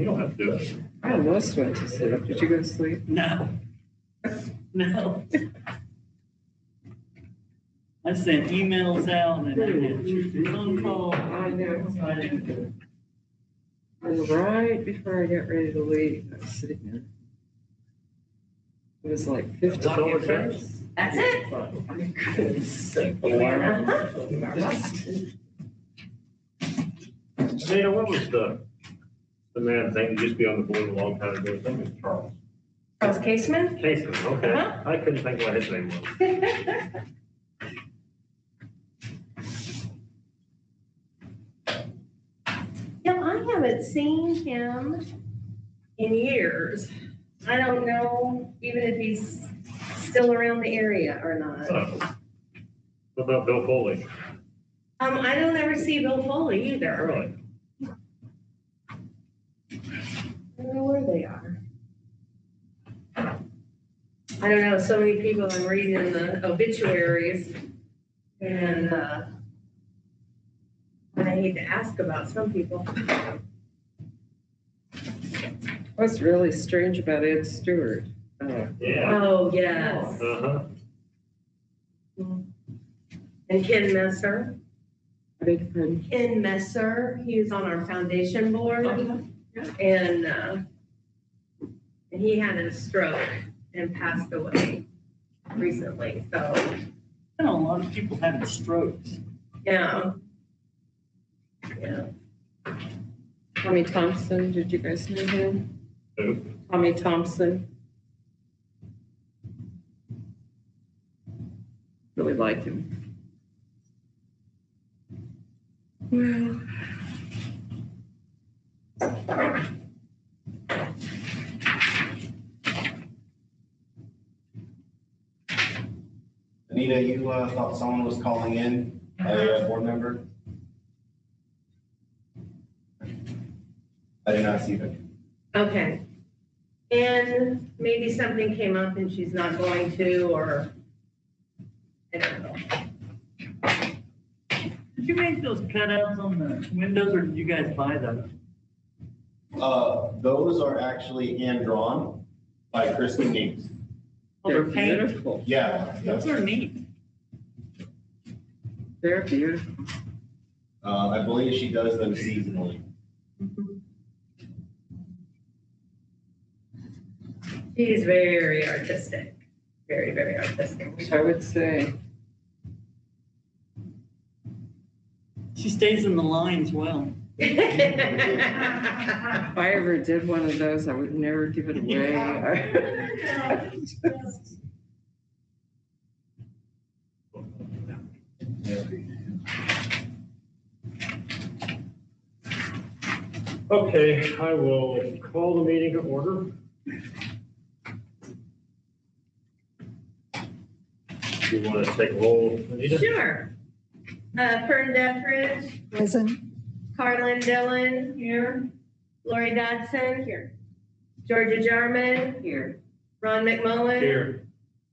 you don't have to do it. I almost went to sleep. Did you go to sleep? No. No. I sent emails out and I had phone calls. I know. So I didn't do it. And right before I got ready to leave, I was sitting there. It was like 50 That's all it minutes. takes. That's it. I couldn't sleep. Dana, what was the man thing that used to be on the board a long time ago? I think it was Charles. Charles Caseman? Casey, okay. Uh-huh. I couldn't think what his name was. Yeah, I haven't seen him in years. I don't know even if he's still around the area or not. What about Bill Foley? I don't ever see Bill Foley either. Really? I don't know where they are. I don't know, so many people I'm reading the obituaries and, I hate to ask about some people. What's really strange about Ed Stewart? Yeah. Oh, yes. Uh-huh. And Ken Messer. I beg your pardon? Ken Messer, he was on our foundation board and he had a stroke and passed away recently, so, I know a lot of people having strokes. yeah. Yeah. Tommy Thompson, did you guys know him? Who? Tommy Thompson. Really liked him. Well. Anita, you thought someone was calling in, a board member? I did not see them. Okay. And maybe something came up and she's not going to, or, I don't know. Did you make those cutouts on the windows or did you guys buy those? Those are actually hand-drawn by Kristen Neeks. Oh, They're they're painted. beautiful. Yeah. Those are neat. They're beautiful. I believe she does them seasonally. She's very artistic, very, very artistic. I would say. She stays in the lines well. If I ever did one of those, I would never give it away. Okay, I will call the meeting to order. Do you want to take roll, Anita? Sure. Fern Dethridge, Present. Carlin Dillon. Here. Lori Dodson. Here. Georgia Jarman. Here. Ron McMullen. Here.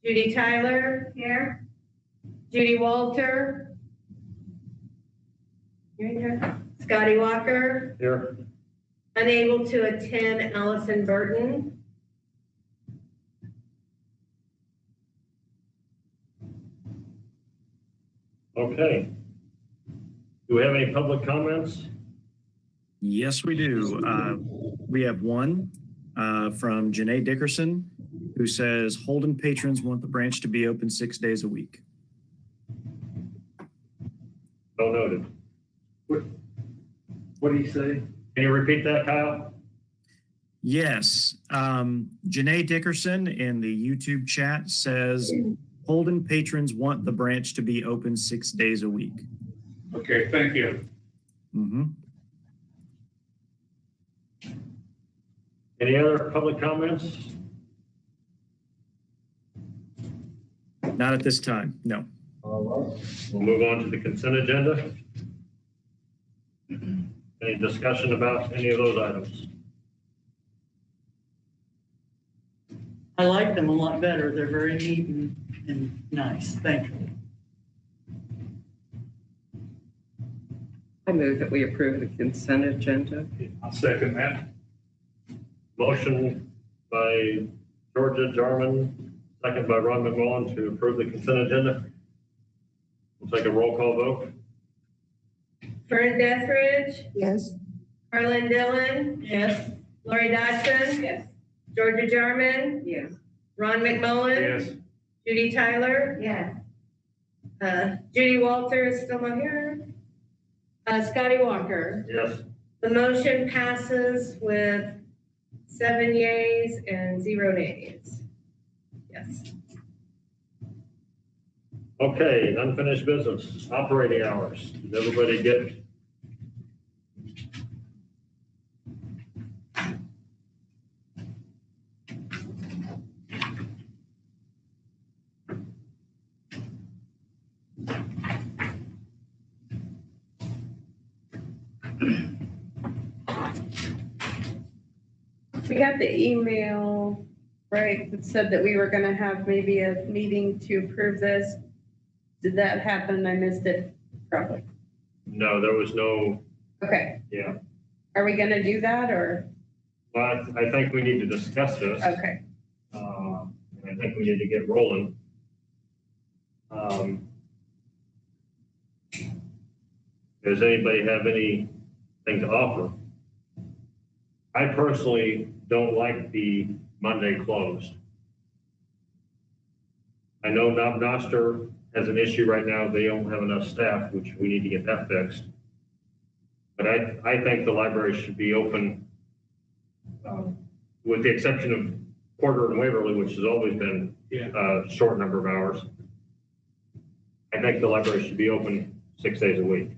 Judy Tyler. Here. Judy Walter. Here. Scotty Walker. Here. Unable to attend, Allison Burton. Okay. Do we have any public comments? Yes, we do. We have one from Janae Dickerson, who says Holden patrons want the branch to be open 6 days a week. So noted. What do you say? Can you repeat that, Kyle? Yes. Janae Dickerson in the YouTube chat says Holden patrons want the branch to be open 6 days a week. Okay, thank you. Mm-hmm. Any other public comments? Not at this time, no. All right. We'll move on to the consent agenda. Any discussion about any of those items? I like them a lot better. They're very neat and nice. Thank you. I move that we approve the consent agenda. I'll second that. Motion by Georgia Jarman, second by Ron McMullen to approve the consent agenda. We'll take a roll call vote. Fern Deathridge, Yes. Carlin Dillon, Yes. Lori Dodson. Yes. Georgia Jarman, Yes. Ron McMullen. Yes. Judy Tyler. Yes. Judy Walter is still on here. Scotty Walker. Yes. The motion passes with 7 yeas and 0 nays. Yes. Okay, unfinished business, operating hours. Did everybody get? We got the email, right, that said that we were gonna have maybe a meeting to approve this. Did that happen? I missed it probably. No, there was no, Okay, yeah. are we gonna do that or? But I think we need to discuss this. Okay, And I think we need to get rolling. Does anybody have anything to offer? I personally don't like the Monday closed. I know Knob Noster has an issue right now. They don't have enough staff, which we need to get that fixed. But I think the library should be open, with the exception of Porter and Waverly, which has always been a short number of hours. I think the library should be open 6 days a week.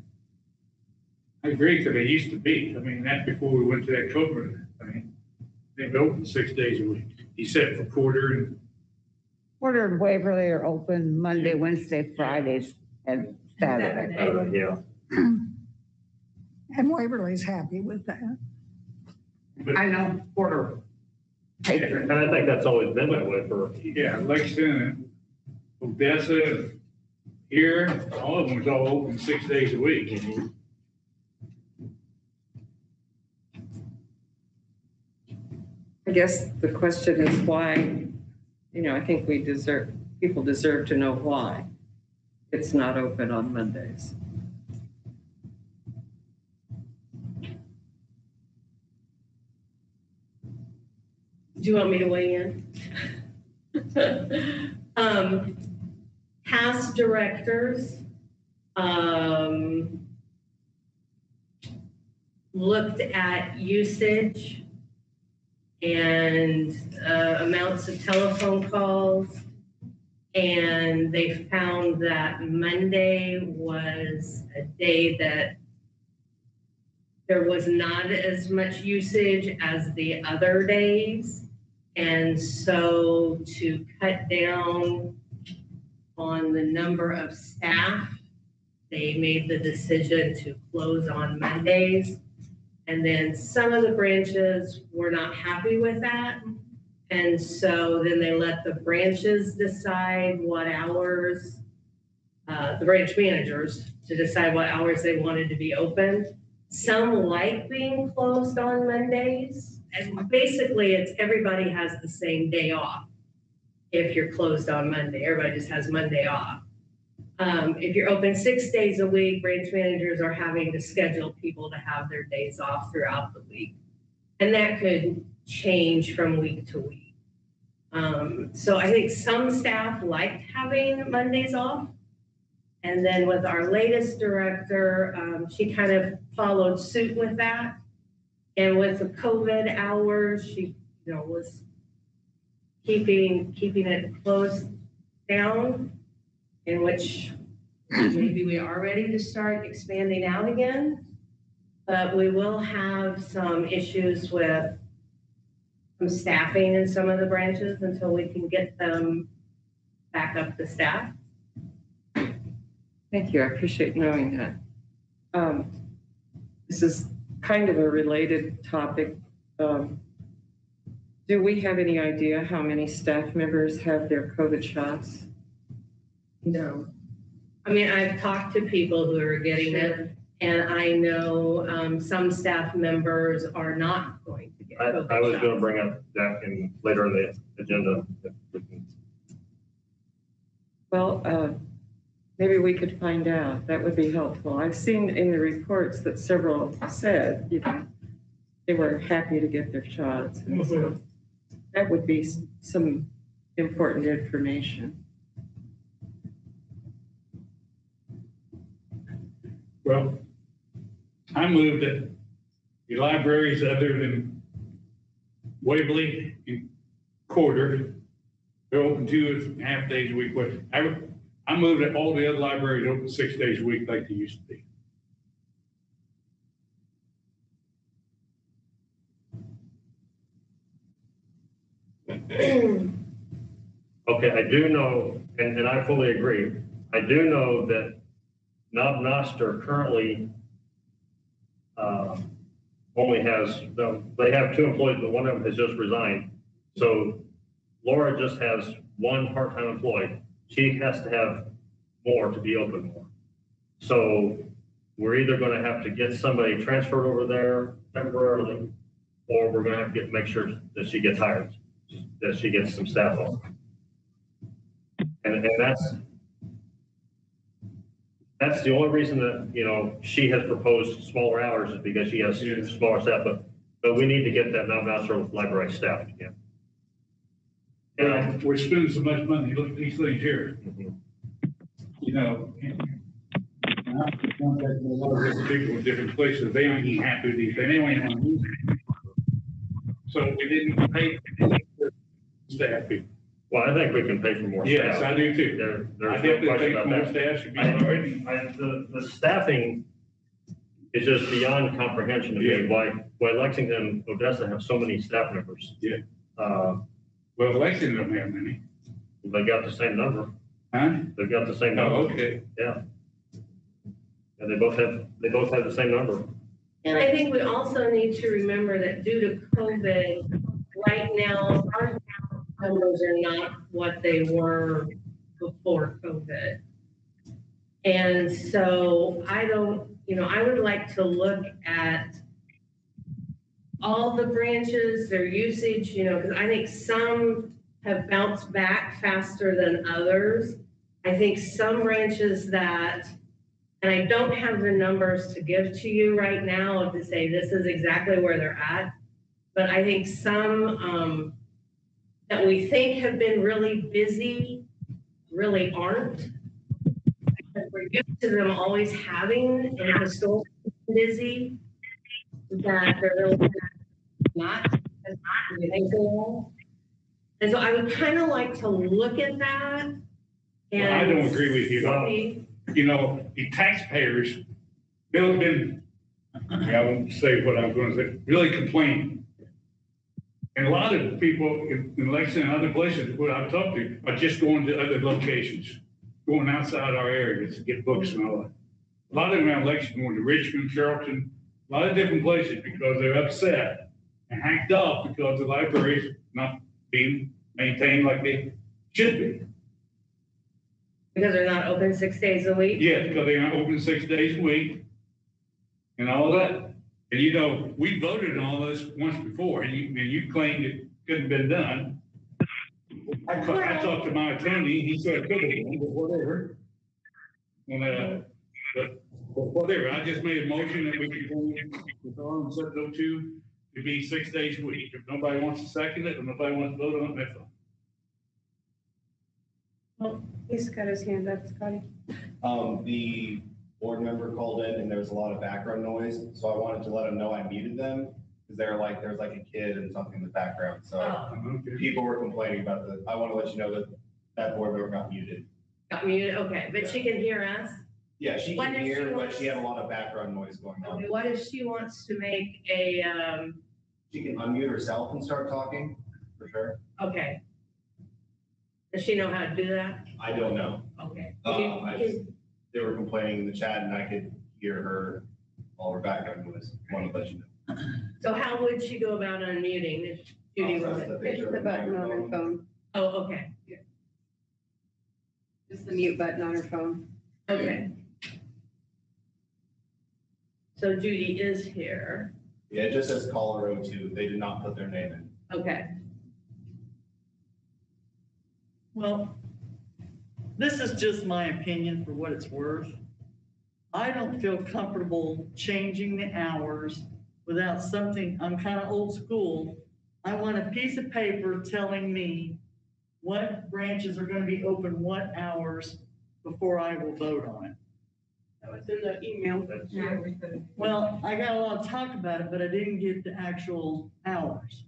I agree, because they used to be. I mean, that's before we went to that COVID. I mean, they've been open 6 days a week, except for Porter and Porter and Waverly are open Monday, Wednesday, Fridays, and Saturday. Yeah. And Waverly's happy with that. I know, Porter. And I think that's always been that way for, yeah, Lexington, Odessa, here, all of them was all open 6 days a week. I guess the question is why, I think people deserve to know why it's not open on Mondays. Do you want me to weigh in? Past directors, looked at usage and amounts of telephone calls, and they found that Monday was a day that there was not as much usage as the other days. And so to cut down on the number of staff, they made the decision to close on Mondays. And then some of the branches were not happy with that. And so then they let the branches decide what hours, the branch managers to decide what hours they wanted to be open. Some like being closed on Mondays. And basically it's everybody has the same day off. If you're closed on Monday, everybody just has Monday off. If you're open 6 days a week, branch managers are having to schedule people to have their days off throughout the week. And that could change from week to week. So I think some staff liked having Mondays off. And then with our latest director, she kind of followed suit with that. And with the COVID hours, she was keeping it closed down, in which maybe we are ready to start expanding out again. But we will have some issues with some staffing in some of the branches until we can get them back up to staff. Thank you. I appreciate knowing that. This is kind of a related topic. Do we have any idea how many staff members have their COVID shots? No. I mean, I've talked to people who are getting it, And I know some staff members are not going to get I COVID was going to shots. bring up that later in the agenda. If we can. Well, maybe we could find out. That would be helpful. I've seen in the reports that several said, you know, they were happy to get their shots. And so that would be some important information. Well, I moved that the libraries other than Waverly and Quarter, they're open 2.5 days a week. But I moved that all the other libraries open 6 days a week like they used to be. Okay, I do know, and I fully agree, I do know that Knob Noster currently only has, they have 2 employees, but one of them has just resigned. So Laura just has 1 part-time employee. She has to have more to be open more. So we're either going to have to get somebody transferred over there temporarily, or we're going to have to make sure that she gets hired, that she gets some staff on. And that's the only reason that, you know, she has proposed smaller hours is because she has smaller staff, but we need to get that Knob library staff again. We're spending so much money, look at these things here, you know. And I've contacted a lot of different people in different places, they aren't even happy with these, they don't even want to move. So we didn't pay staff people. Well, I think we can pay for more staff. Yes, I do too. There's I no definitely question think about more that. staff should be already. The staffing is just beyond comprehension to me. Why Lexington, Odessa have so many staff members. Yeah. Well, Lexington don't have many. They got the same number. Huh? They've got the same Oh, number. okay. Yeah. And they both have the same number. And I think we also need to remember that due to COVID, right now, our numbers are not what they were before COVID. And so I would like to look at all the branches, their usage, because I think some have bounced back faster than others. I think some branches that, and I don't have the numbers to give to you right now to say this is exactly where they're at, but I think some that we think have been really busy really aren't. We're used to them always having and historically busy, that they're really not as usual. And so I would kind of like to look at that. And Well, I don't agree with you. see. You know, the taxpayers, they've been, I won't say what I'm going to say, really complaining. And a lot of people in Lexington and other places where I've talked to are just going to other locations, going outside our areas to get books and all that. A lot of them around Lexington, going to Richmond, Charlton, a lot of different places because they're upset and hacked off because the library's not being maintained like they should be. Because they're not open 6 days a week? Yeah, because they aren't open 6 days a week and all that. And you know, we voted on all this once before and you claimed it couldn't have been done. I talked to my attorney, he said it could have been, but whatever. And, but whatever, I just made a motion that we could go with Arm set those 2 to be 6 days a week. If nobody wants to second it, or nobody wants to vote on it, that's fine. Well, he's got his hand up, Scotty. The board member called in and there was a lot of background noise, so I wanted to let them know I muted them, because they're like, there's like a kid and something in the background, so Okay. people were complaining about I want to let you know that that board member got muted. Got muted, okay, but she can hear us. Yeah, she What can if she hear, but wants- she had a lot of background noise going on. What if she wants to make a, She can unmute herself and start talking, for sure. okay. Does she know how to do that? I don't know. Okay. They were complaining in the chat and I could hear her, all her background noise. Want to let you know. So how would she go about unmuting if Judy I'll was? press Push the button on her phone. Oh, okay, Just the mute button on her phone. okay. So Judy is here. Yeah, it just says caller 02. They did not put their name in. Okay. Well, this is just my opinion for what it's worth. I don't feel comfortable changing the hours without something, I'm kind of old school. I want a piece of paper telling me what branches are going to be open what hours before I will vote on it. That was in the email. Well, I got a lot of talk about it, but I didn't get the actual hours.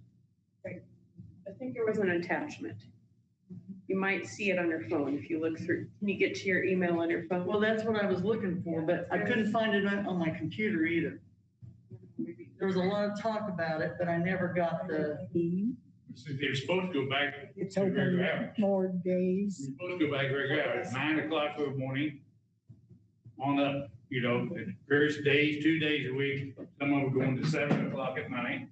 I think there was an attachment. You might see it on your phone if you look through. Can you get to your email on your phone? Well, that's what I was looking for, but I couldn't find it on my computer either. There was a lot of talk about it, but I never got the, They're supposed to go back. It's to regular open hours. more days. You're supposed to go back regular hours, 9 o'clock in the morning on up, various days, 2 days a week. Some of them going to 7 o'clock at night.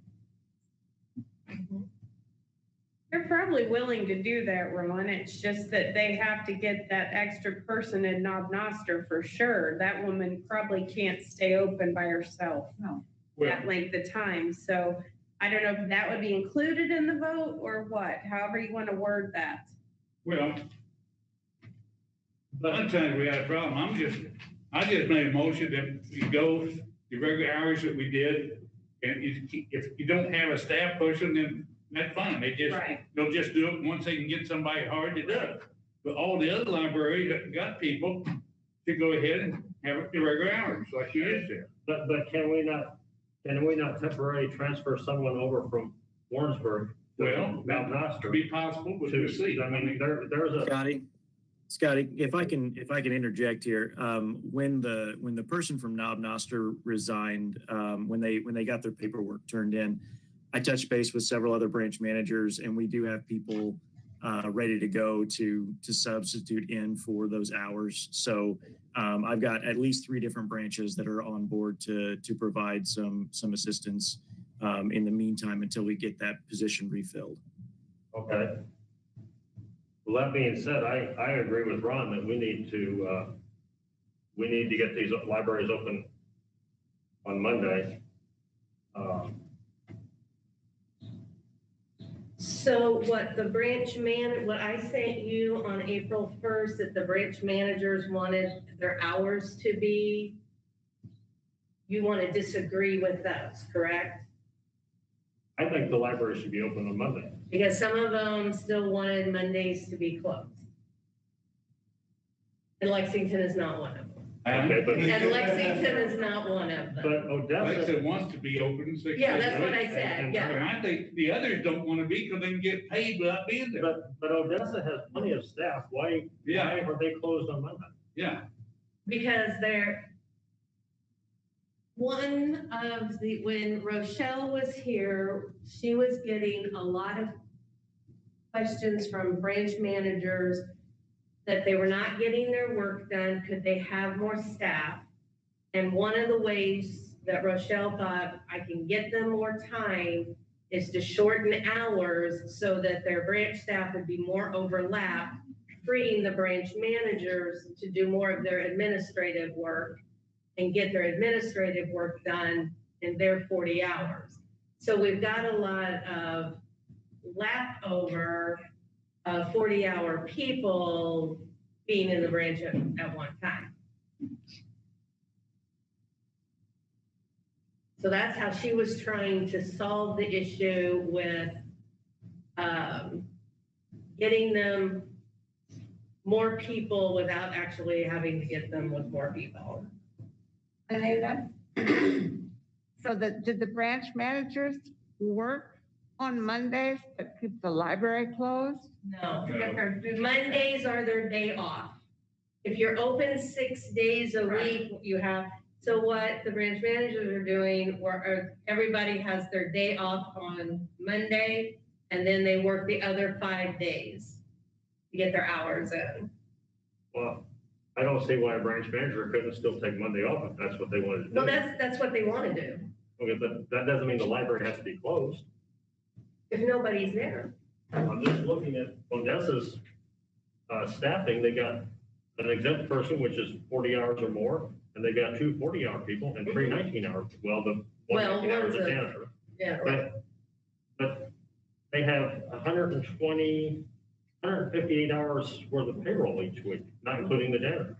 They're probably willing to do that, Ron. It's just that they have to get that extra person in Knob Noster for sure. That woman probably can't stay open by herself Well, that length of time. So I don't know if that would be included in the vote or what, however you want to word that. well, sometimes we had a problem. I just made a motion that we go the regular hours that we did. And if you don't have a staff person, then that's fine. They'll just do it once they can get somebody hard to do it. But all the other libraries that got people to go ahead and have it the regular hours, like you just said. But can we not temporarily transfer someone over from Warrensburg Well, to Mount that Noster? could be possible, but we'll see. I mean, there's a, Scotty, if I can interject here, when the person from Knob Noster resigned, when they got their paperwork turned in, I touched base with several other branch managers, and we do have people ready to go to substitute in for those hours. So I've got at least 3 different branches that are on board to provide some assistance in the meantime until we get that position refilled. okay. Well, that being said, I agree with Ron that we need to get these libraries open on Monday. So what I sent you on April 1st, that the branch managers wanted their hours to be, you want to disagree with those, correct? I think the library should be open on Monday. Because some of them still wanted Mondays to be closed. And Lexington is not one of them. Okay, but And Lexington is not one of them. Like I wants to be open 6 days. Yeah, that's what I and- said, yeah. And I think the others don't want to be because they can get paid without being there. But Odessa has plenty of staff. Why are they closed on Monday? Yeah. Because when Rochelle was here, she was getting a lot of questions from branch managers that they were not getting their work done. Could they have more staff? And one of the ways that Rochelle thought I can get them more time is to shorten hours so that their branch staff would be more overlapped, freeing the branch managers to do more of their administrative work and get their administrative work done in their 40 hours. So we've got a lot of leftover 40-hour people being in the branch at one time. So that's how she was trying to solve the issue with getting them more people without actually having to get them with more people. So did the branch managers work on Mondays to keep the library closed? No. Mondays are their day off. If you're open 6 days a week, you have, so what the branch managers are doing, everybody has their day off on Monday, and then they work the other 5 days to get their hours in. Well, I don't see why a branch manager couldn't still take Monday off if that's what they wanted to do. Well, that's what they want to do, Okay, but that doesn't mean the library has to be closed. if nobody's there. I'm just looking at Odessa's staffing. They got an exempt person, which is 40 hours or more, and they got two 40-hour people and three 19-hour, well, the one Well, 19 hour is a one's a- janitor. Yeah, right. But they have 120, 158 hours worth of payroll each week, not including the janitor.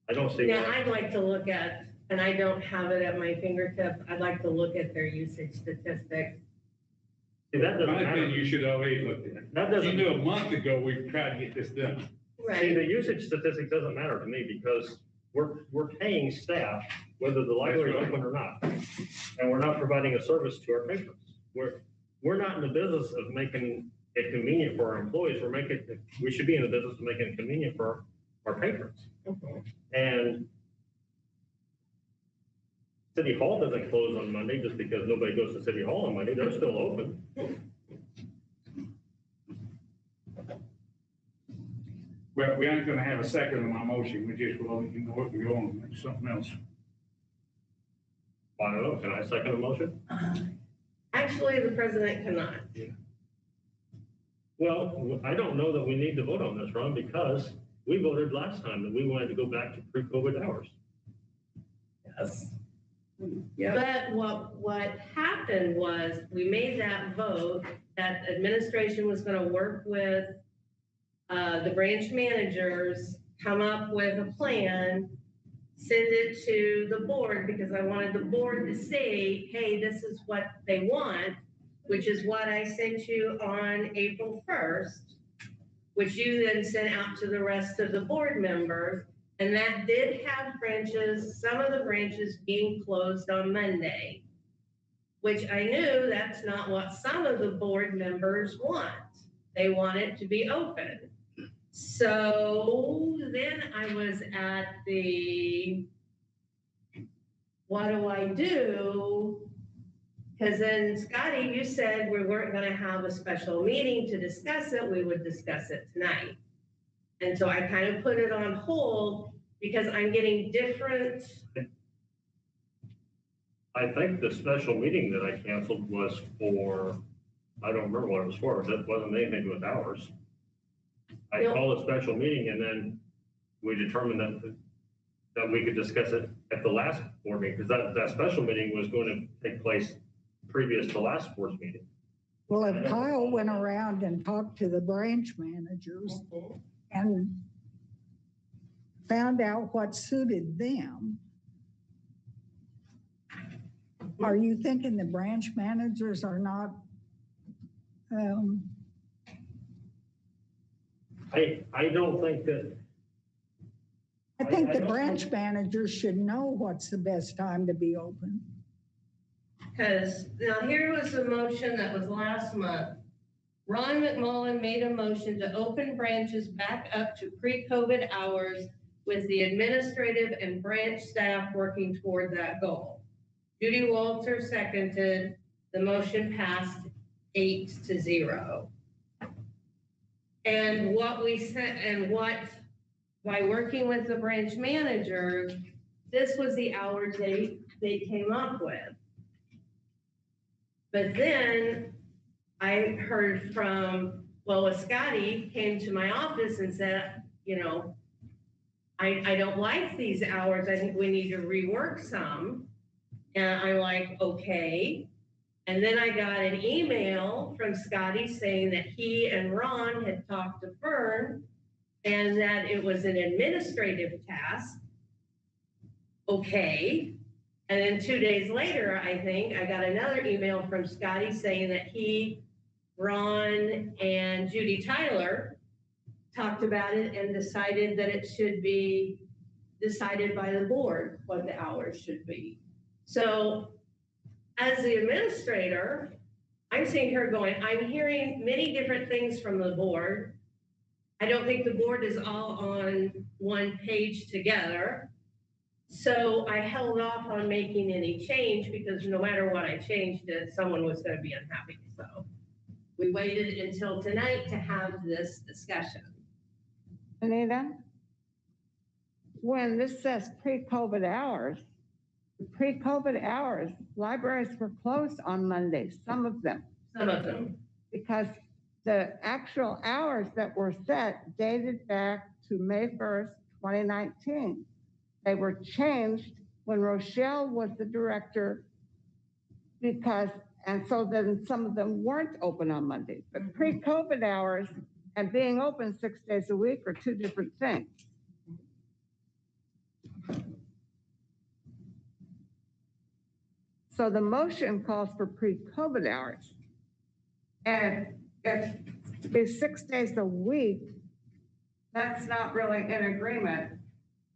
I don't see Now, why. I'd like to look at, and I don't have it at my fingertip, I'd like to look at their usage statistics. See, that In doesn't my opinion, matter. you should already look at it. That You doesn't, knew a month ago, we tried to get this done. see, the usage statistic doesn't matter to me because we're paying staff whether the library is That's right. open or not. And we're not providing a service to our patrons. We're not in the business of making it convenient for our employees. We should be in the business of making it convenient for our patrons. And City Hall doesn't close on Monday just because nobody goes to City Hall on Monday. They're still open. Well, we aren't gonna have a second on my motion, we just, well, you know what, we're going to something else. I don't know. Can I second the motion? Actually, the president cannot. Well, I don't know that we need to vote on this, Ron, because we voted last time that we wanted to go back to pre-COVID hours. Yes. Yeah, But what happened was, we made that vote that administration was gonna work with the branch managers, come up with a plan, send it to the board, because I wanted the board to say, hey, this is what they want, which is what I sent you on April 1st, which you then sent out to the rest of the board members. And that did have branches, some of the branches being closed on Monday, which I knew that's not what some of the board members want. They want it to be open. So then I was at the, what do I do? Because then Scotty, you said we weren't gonna have a special meeting to discuss it, we would discuss it tonight. And so I kind of put it on hold because I'm getting different, I think the special meeting that I canceled was for, I don't remember what it was for, that wasn't anything to do with hours. I No. called a special meeting and then we determined that we could discuss it at the last board meeting, because that special meeting was going to take place previous to last board's meeting. Well, if Kyle went around and talked to the branch managers and found out what suited them, are you thinking the branch managers are not, I don't think that, I think I the don't branch think- managers should know what's the best time to be open. because now here was the motion that was last month. Ron McMullen made a motion to open branches back up to pre-COVID hours with the administrative and branch staff working toward that goal. Judy Walter seconded, the motion passed 8-0. And what we said, and what, by working with the branch managers, this was the hours they came up with. But then I heard from, well, Scotty came to my office and said, you know, I don't like these hours. I think we need to rework some. And I'm like, okay. And then I got an email from Scotty saying that he and Ron had talked to Fern and that it was an administrative task. Okay. And then 2 days later, I think, I got another email from Scotty saying that he, Ron, and Judy Tyler talked about it and decided that it should be decided by the board what the hours should be. So as the administrator, I'm sitting here going, I'm hearing many different things from the board. I don't think the board is all on one page together. So I held off on making any change because no matter what I changed it, someone was going to be unhappy. So we waited until tonight to have this discussion. Anita? When this says pre-COVID hours, libraries were closed on Monday, some of them, Some of them. because the actual hours that were set dated back to May 1st, 2019. They were changed when Rochelle was the director and so then some of them weren't open on Mondays. But pre-COVID hours and being open 6 days a week are two different things. So the motion calls for pre-COVID hours. And if it's 6 days a week, that's not really in agreement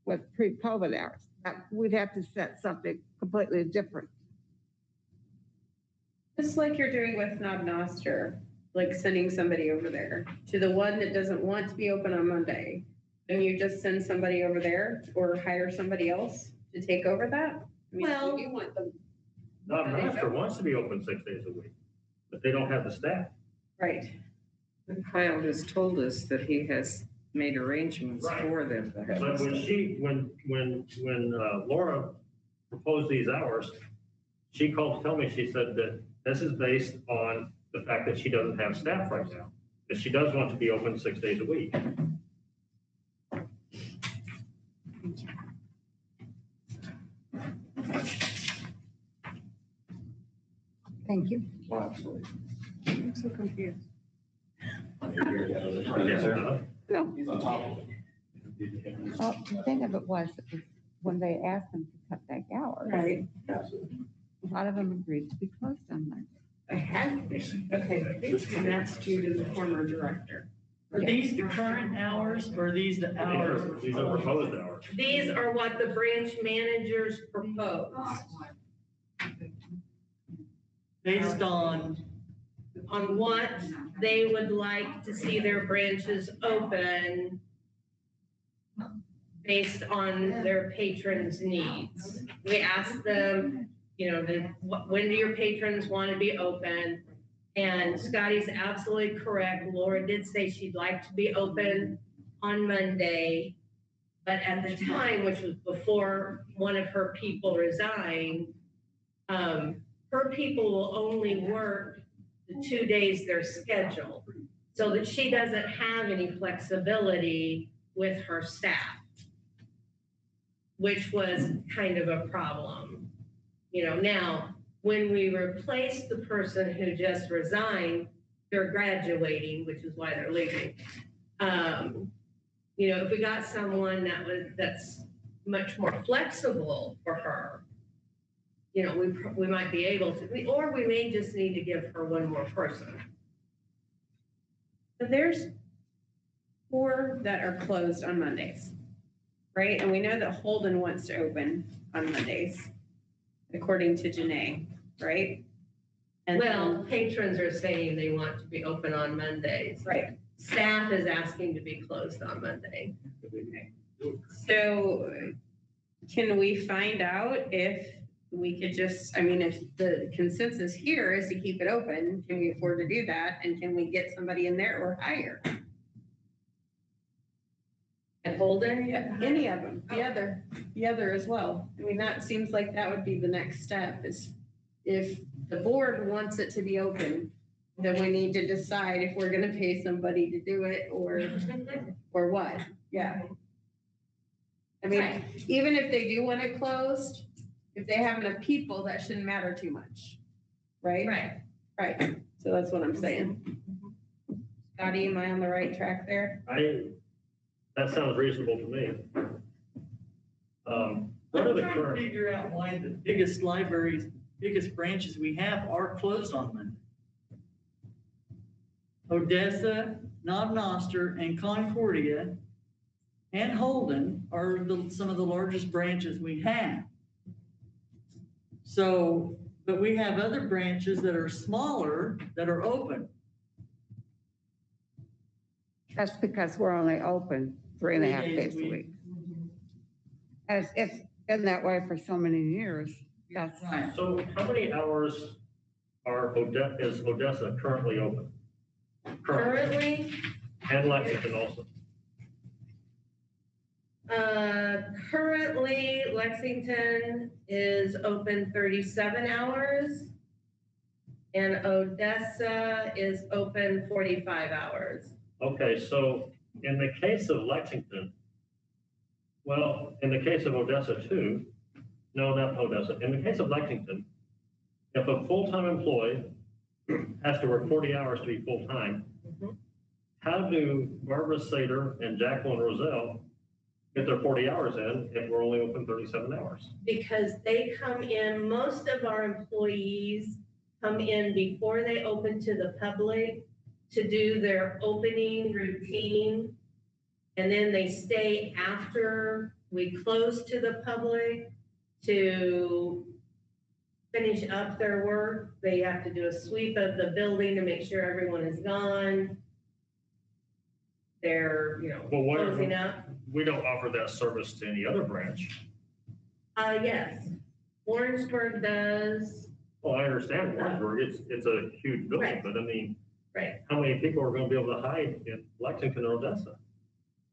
with pre-COVID hours. We'd have to set something completely different. Just like you're doing with Knob Noster, like sending somebody over there to the one that doesn't want to be open on Monday. And you just send somebody over there or hire somebody else to take over that? I mean, Well- you want them, Master wants to be open 6 days a week, but they don't have the staff. right. And Kyle has told us that he has made arrangements Right. for them to have. But when Laura proposed these hours, she called to tell me, she said that this is based on the fact that she doesn't have staff right now, that she does want to be open 6 days a week. Thank you. Well, absolutely. I'm so confused. Yeah. No, He's on top of it. well, the thing of it was when they asked them to cut back hours, Right. Absolutely. a lot of them agreed to be closed on Monday. I had, okay, and that's due to the former director. Are these the current hours or are these the hours? These are proposed hours. These are what the branch managers proposed Based on, what they would like to see their branches open based on their patrons' needs. We asked them, when do your patrons want to be open? And Scotty's absolutely correct. Laura did say she'd like to be open on Monday. But at the time, which was before one of her people resigned, her people will only work the 2 days they're scheduled, so that she doesn't have any flexibility with her staff, which was kind of a problem. Now, when we replace the person who just resigned, they're graduating, which is why they're leaving. If we got someone that's much more flexible for her, we might be able to, or we may just need to give her one more person. But there's 4 that are closed on Mondays, right? And we know that Holden wants to open on Mondays, according to Janae, right? And Well, patrons are saying they want to be open on Mondays. right. Staff is asking to be closed on Monday. So can we find out if we could just, if the consensus here is to keep it open, can we afford to do that? And can we get somebody in there or hire? At Holden? Any of them, the other as well. That seems like that would be the next step is if the board wants it to be open, then we need to decide if we're gonna pay somebody to do it or what. Yeah. Right. Even if they do want it closed, if they have enough people, that shouldn't matter too much. Right? Right. Right. So that's what I'm saying. Scotty, am I on the right track there? That sounds reasonable to me. What are I'm the trying to current, figure out why the biggest libraries, biggest branches we have are closed on Monday. Odessa, Knob Noster, and Concordia, and Holden are some of the largest branches we have. So, but we have other branches that are smaller that are open. That's because we're only open 3.5 3 days a week. As it's been that way for so many years. Yes. Right. so how many hours is Odessa currently open? Currently, And Lexington also. currently Lexington is open 37 hours and Odessa is open 45 hours. Okay, so in the case of Lexington, Well, in the case of Odessa too, no, not Odessa, in the case of Lexington, if a full-time employee has to work 40 hours to be full-time, Mhm. how do Barbara Sater and Jacqueline Roselle get their 40 hours in if we're only open 37 hours? Because they come in, most of our employees come in before they open to the public to do their opening routine. And then they stay after we close to the public to finish up their work. They have to do a sweep of the building to make sure everyone is gone. They're, Well, what if closing up. we don't offer that service to any other branch? Yes, Warrensburg does, Well, I understand Warrensburg, it's a huge building, Right. but I mean, right. how many people are gonna be able to hide in Lexington or Odessa?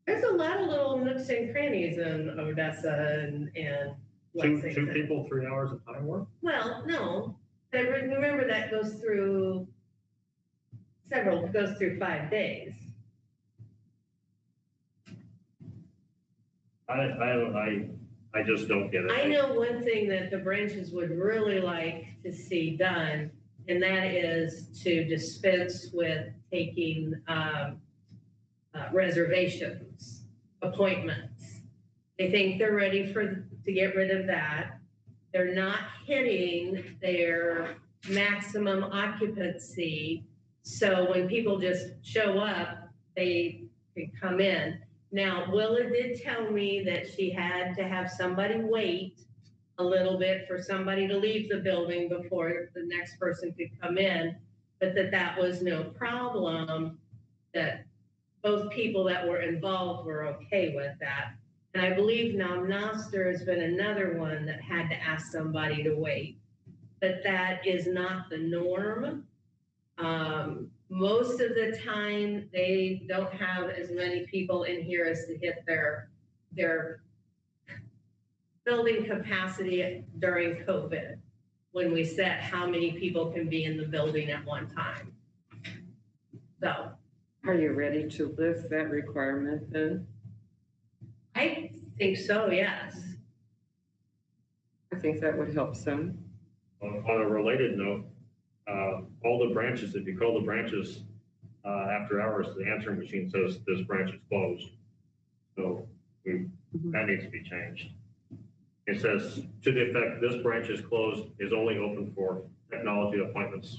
There's a lot of little nooks and crannies in Odessa and Two Lexington. people, 3 hours of time work? Well, no, remember that goes through goes through 5 days. I just don't get it. I know one thing that the branches would really like to see done, and that is to dispense with taking reservations, appointments. They think they're ready to get rid of that. They're not hitting their maximum occupancy. So when people just show up, they can come in. Now, Willa did tell me that she had to have somebody wait a little bit for somebody to leave the building before the next person could come in, but that was no problem, that both people that were involved were okay with that. And I believe now Noster has been another one that had to ask somebody to wait, but that is not the norm. Most of the time, they don't have as many people in here as to hit their building capacity during COVID, when we set how many people can be in the building at one time. So Are you ready to lift that requirement then? I think so, yes. I think that would help some. On a related note, all the branches, if you call the branches after hours, the answering machine says this branch is closed. So that needs to be changed. It says, to the effect, this branch is closed, is only open for technology appointments.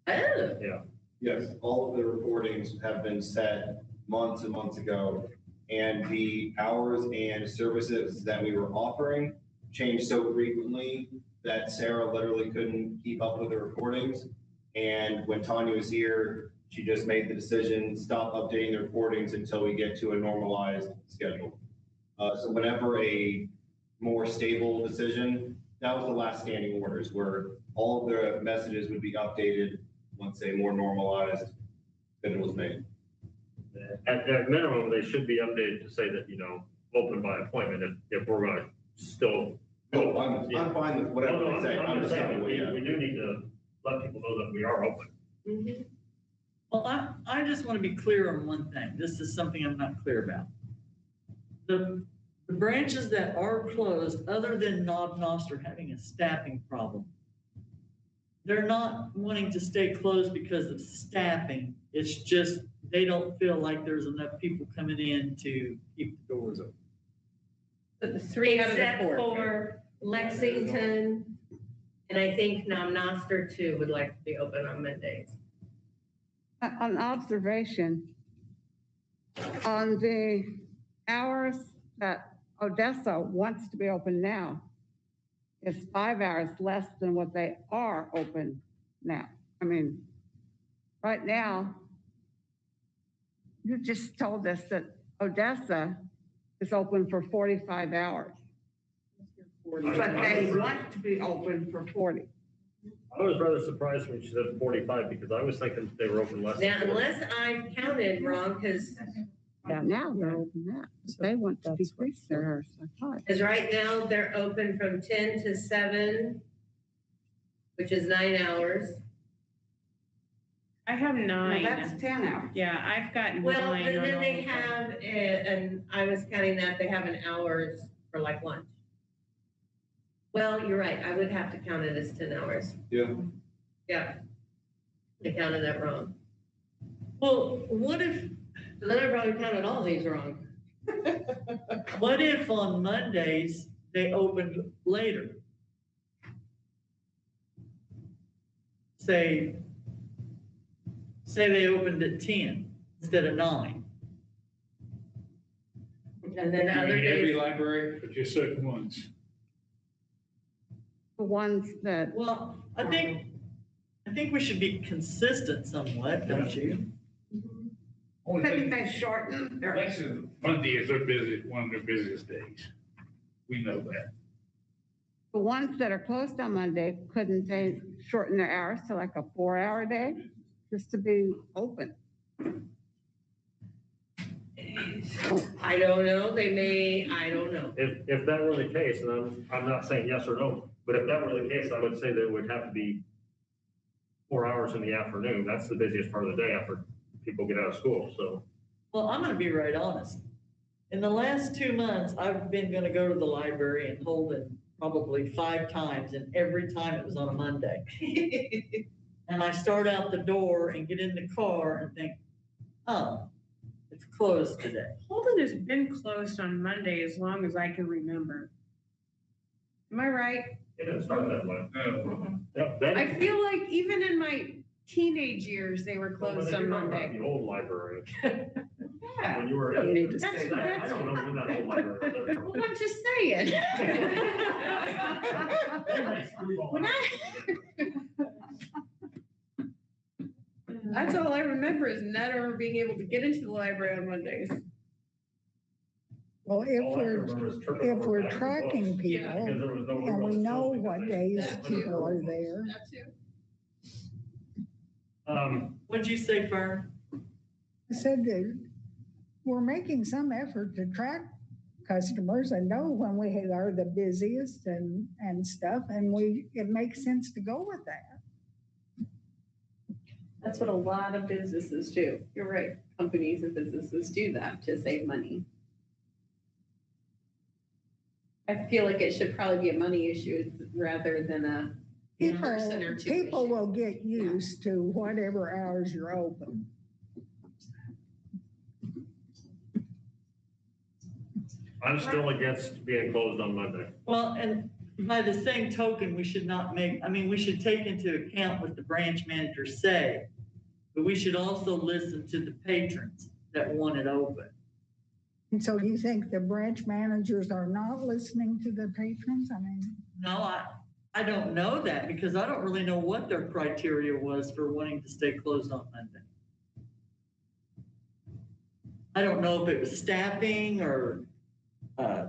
Oh, Yes, all of the recordings have been set months and months ago, and the hours and services that we were offering changed so frequently that Sarah literally couldn't keep up with the recordings. And when Tanya was here, she just made the decision, stop updating the recordings until we get to a normalized schedule. So whenever a more stable decision, that was the last standing orders, where all of the messages would be updated once a more normalized schedule was made. At minimum, they should be updated to say that, open by appointment if we're going to still. Oh, I'm fine with whatever they say. I'm just saying, we Yeah. do need to let people know that we are open. mhm. Well, I just want to be clear on one thing. This is something I'm not clear about. The branches that are closed, other than Knob Noster having a staffing problem, they're not wanting to stay closed because of staffing. It's just, they don't feel like there's enough people coming in to keep the doors open. But the 3 out of the Except 4. for Lexington, and I think now Noster too would like to be open on Mondays. An observation on the hours that Odessa wants to be open now is 5 hours less than what they are open now. I mean, right now, you just told us that Odessa is open for 45 hours. But they want to be open for 40. I was rather surprised when she said 45 because I was thinking they were open less. Now, than 40. unless I've counted wrong, because Yeah, now they're open that. They want to decrease their hours. I thought. right now they're open from 10 to 7, which is 9 hours. I have Now, that's 9. 10 hours. Yeah, I've got 9. Well, and on then all they of them. have, and I was counting that, they have an hours for like lunch. Well, you're right, I would have to count it as 10 hours. Yeah. Yeah. I counted that wrong. Well, what if, So then I probably counted all these wrong. what if on Mondays they opened later? Say they opened at 10 instead of 9. And then other Every days, library, or just certain ones? The ones that, Well, I think we should be consistent somewhat, don't you? Only maybe thing, they shorten their, Lexington, Monday is their busy, one of their busiest days. We know that. the ones that are closed on Monday, couldn't they shorten their hours to like a 4-hour day? Just to be open? I don't know, they may, I don't know. If that were the case, and I'm not saying yes or no, but if that were the case, I would say that it would have to be 4 hours in the afternoon. That's the busiest part of the day after people get out of school, so. Well, I'm gonna be right honest. In the last 2 months, I've been gonna go to the library in Holden probably 5 times, and every time it was on a Monday. And I start out the door and get in the car and think, oh, it's closed today. Holden has been closed on Monday as long as I can remember. Am I right? It didn't start that way. No. Yep, that- I feel like even in my teenage years, they were Well, closed when on you're talking about Monday. The old library, Yeah. when you were. Don't need to say I that. don't know when that old library was. Well, I'm just saying. When I- That's all I remember is not ever being able to get into the library on Mondays. Well, if All I we're, remember is tripping if over we're back and tracking books, people, because there was no and room we on the know shelf what because days That people are there. That too. What'd you say, Fern? I said that we're making some effort to track customers and know when we are the busiest and stuff, and it makes sense to go with that. That's what a lot of businesses do. You're right. Companies and businesses do that to save money. I feel like it should probably be a money issue rather than a person or two. People issue. will get used to whatever hours you're open. I'm still against being closed on Monday. Well, and by the same token, we should not we should take into account what the branch managers say, but we should also listen to the patrons that want it open. And so you think the branch managers are not listening to the patrons? I mean, No, I don't know that because I don't really know what their criteria was for wanting to stay closed on Monday. I don't know if it was staffing or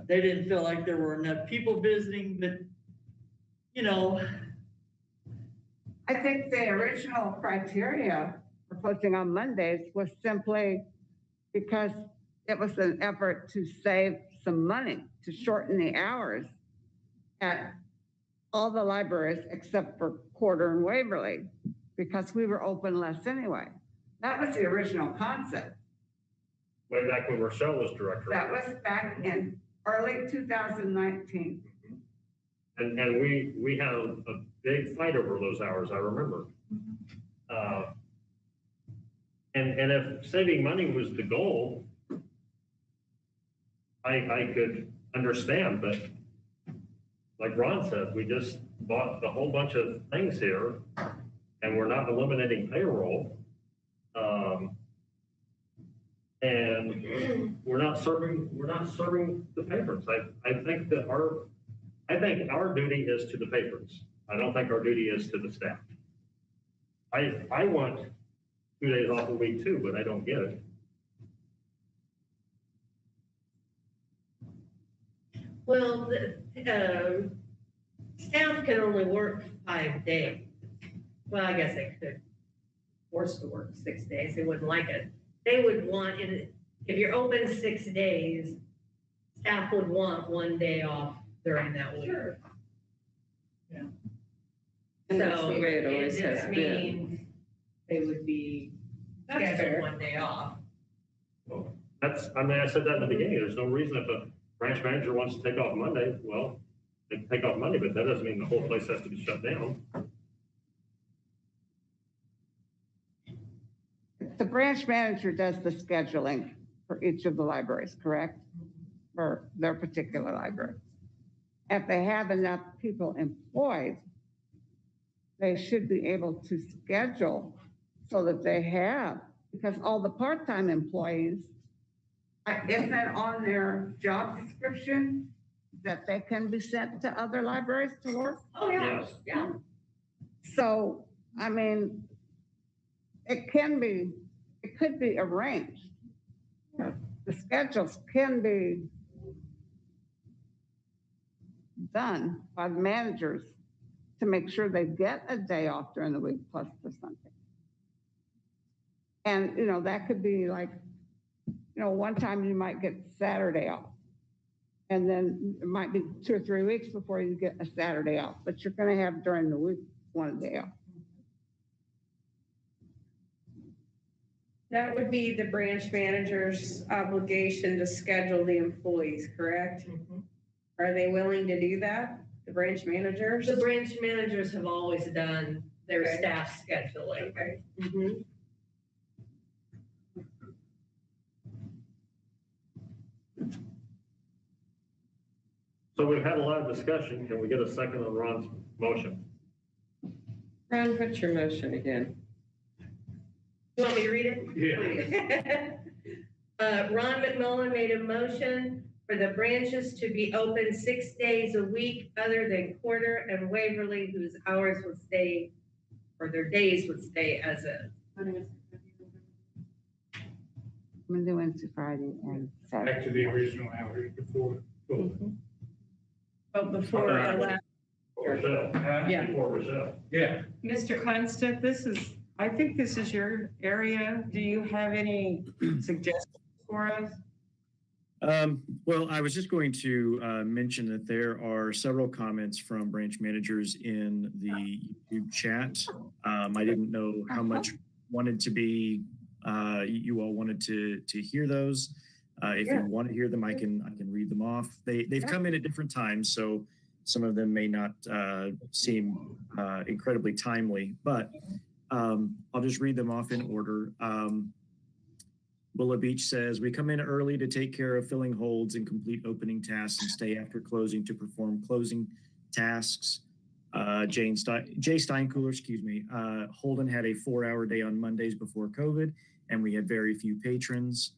they didn't feel like there were enough people visiting, but I think the original criteria for closing on Mondays was simply because it was an effort to save some money, to shorten the hours at all the libraries except for Porter and Waverly, because we were open less anyway. That was the original concept. Way back when Rochelle was director. That was back in early 2019. And we had a big fight over those hours, I remember. And if saving money was the goal, I could understand, but like Ron said, we just bought a whole bunch of things here and we're not eliminating payroll. And we're not serving the patrons. I think our duty is to the patrons. I don't think our duty is to the staff. I want 2 days off a week too, but I don't get it. Well, the staff can only work 5 days. Well, I guess they could force to work 6 days. They wouldn't like it. They would want, if you're open 6 days, staff would want 1 day off during that week. Sure. And that's So the way it always it has just been. means they would be scheduled one day off. I said that in the beginning, there's no reason if a branch manager wants to take off Monday, well, they can take off Monday, but that doesn't mean the whole place has to be shut down. The branch manager does the scheduling for each of the libraries, correct? For their particular library. If they have enough people employed, they should be able to schedule so that they have, because all the part-time employees, isn't that on their job description that they can be sent to other libraries to work? Oh, yeah, Yes. yeah. So, I mean, it could be arranged. The schedules can be done by the managers to make sure they get a day off during the week plus the Sunday. And, that could be like, one time you might get Saturday off. And then it might be 2 or 3 weeks before you get a Saturday off, but you're going to have during the week one day off. That would be the branch manager's obligation to schedule the employees, correct? Are they willing to do that, the branch managers? The branch managers have always done their Okay. staff scheduling. Okay. Mhm. So we've had a lot of discussion. Can we get a second on Ron's motion? Ron, what's your motion again? You want me to read it? Yeah. Ron McMullen made a motion for the branches to be open 6 days a week other than Quarter and Waverly, whose hours would stay, or their days would stay as a. Monday, Wednesday, Friday, and Saturday. Back to the original hours before. But before Uh, the last, Rochelle. Yeah. Before Rochelle. Yeah. Mr. Constance, I think this is your area. Do you have any suggestions for us? Well, I was just going to mention that there are several comments from branch managers in the YouTube chat. I didn't know how much wanted to be, you all wanted to hear those. If you want to hear them, I can read them off. They've come in at different times, so some of them may not seem incredibly timely, but I'll just read them off in order. Willow Beach says, we come in early to take care of filling holds and complete opening tasks and stay after closing to perform closing tasks. Jay Steinkooler, Holden had a 4-hour day on Mondays before COVID, and we had very few patrons.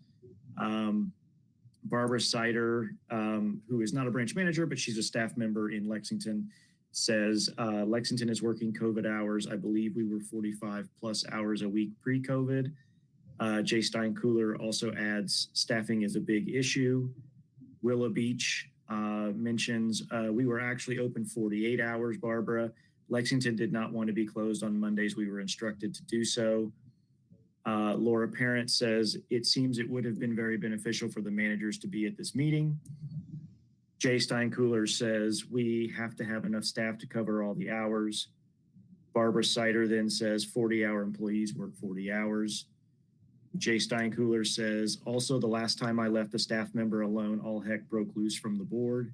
Barbara Sider, who is not a branch manager, but she's a staff member in Lexington, says Lexington is working COVID hours. I believe we were 45 plus hours a week pre-COVID. Jay Steinkooler also adds staffing is a big issue. Willow Beach mentions we were actually open 48 hours, Barbara. Lexington did not want to be closed on Mondays. We were instructed to do so. Laura Parent says, it seems it would have been very beneficial for the managers to be at this meeting. Jay Steinkooler says, we have to have enough staff to cover all the hours. Barbara Sider then says 40-hour employees work 40 hours. Jay Steinkooler says, also the last time I left a staff member alone, all heck broke loose from the board.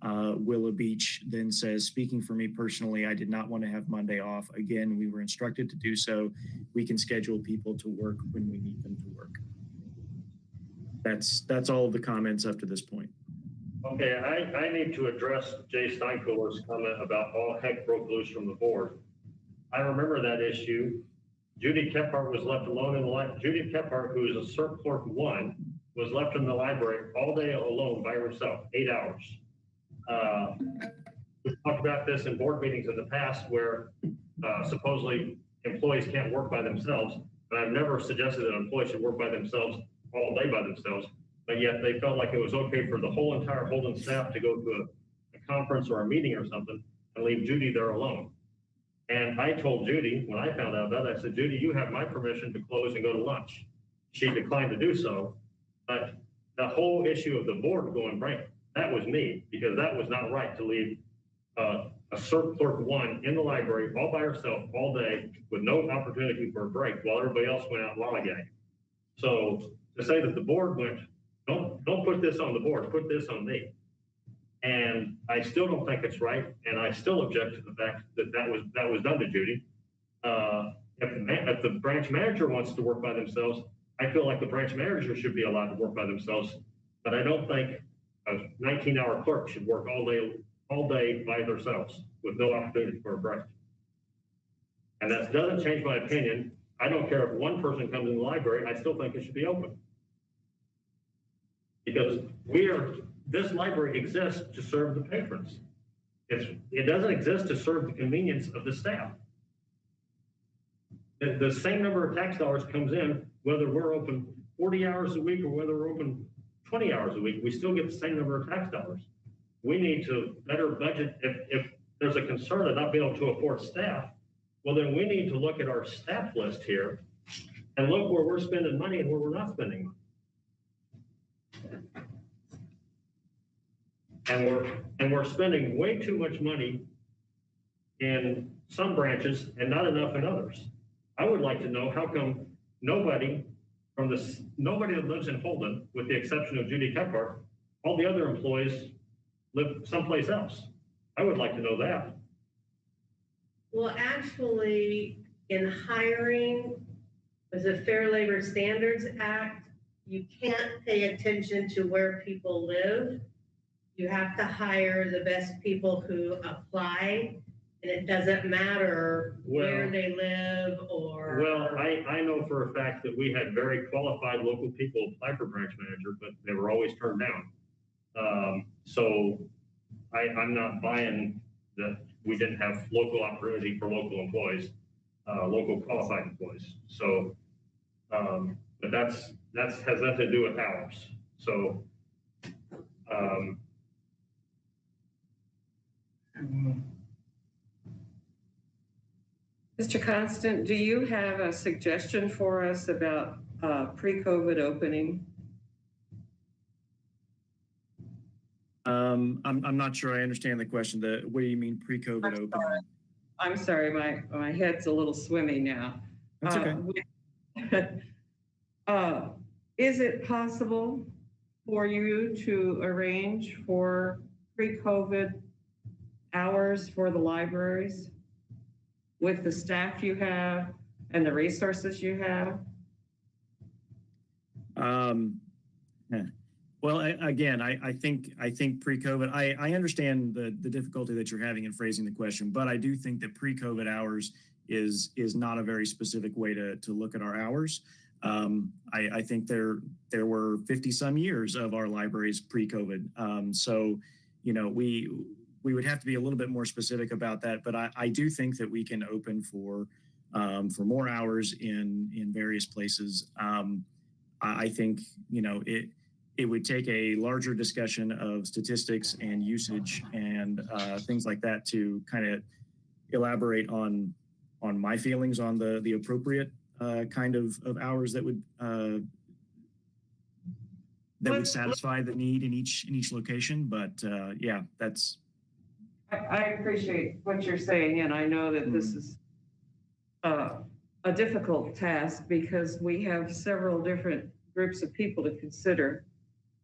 Willow Beach then says, speaking for me personally, I did not want to have Monday off. Again, we were instructed to do so. We can schedule people to work when we need them to work. That's all of the comments up to this point. Okay, I need to address Jay Steinkooler's comment about all heck broke loose from the board. I remember that issue. Judy Kephart was left alone in the library. Judy Kephart, who is a CERT Clerk 1, was left in the library all day alone by herself, 8 hours. We've talked about this in board meetings in the past where supposedly employees can't work by themselves, but I've never suggested that employees should work by themselves all day by themselves, but yet they felt like it was okay for the whole entire Holden staff to go to a conference or a meeting or something and leave Judy there alone. And I told Judy, when I found out about it, I said, Judy, you have my permission to close and go to lunch. She declined to do so, but the whole issue of the board going break, that was me, because that was not right to leave a circ clerk one in the library all by herself all day with no opportunity for a break while everybody else went out lollygagging. So to say that the board went, don't put this on the board, put this on me. And I still don't think it's right, and I still object to the fact that that was done to Judy. If the branch manager wants to work by themselves, I feel like the branch manager should be allowed to work by themselves, but I don't think a 19-hour clerk should work all day by themselves with no opportunity for a break. And that doesn't change my opinion. I don't care if one person comes in the library, I still think it should be open. Because this library exists to serve the patrons. It doesn't exist to serve the convenience of the staff. The same number of tax dollars comes in, whether we're open 40 hours a week or whether we're open 20 hours a week, we still get the same number of tax dollars. We need to better budget. If there's a concern of not being able to afford staff, well, then we need to look at our staff list here and look where we're spending money and where we're not spending money. And we're spending way too much money in some branches and not enough in others. I would like to know how come nobody that lives in Holden, with the exception of Judy Kephart, all the other employees live someplace else. I would like to know that. Well, actually, in hiring, with the Fair Labor Standards Act, you can't pay attention to where people live. You have to hire the best people who apply, and it doesn't matter where they live or. Well, I know for a fact that we had very qualified local people apply for branch manager, but they were always turned down. So I'm not buying that we didn't have local opportunity for local employees, local qualified employees. So, but that has nothing to do with ours. So, Mr. Constant, do you have a suggestion for us about pre-COVID opening? I'm not sure I understand the question. What do you mean pre-COVID opening? I'm sorry, my head's a little swimmy now. That's okay. Is it possible for you to arrange for pre-COVID hours for the libraries with the staff you have and the resources you have? Well, again, I think pre-COVID, I understand the difficulty that you're having in phrasing the question, but I do think that pre-COVID hours is not a very specific way to look at our hours. I think there were 50 some years of our libraries pre-COVID. So, you know, we would have to be a little bit more specific about that, but I do think that we can open for more hours in various places. I think, you know, it would take a larger discussion of statistics and usage and things like that to kind of elaborate on my feelings on the appropriate kind of hours that would satisfy the need in each location. But yeah, that's. I appreciate what you're saying, and I know that this is a difficult task because we have several different groups of people to consider.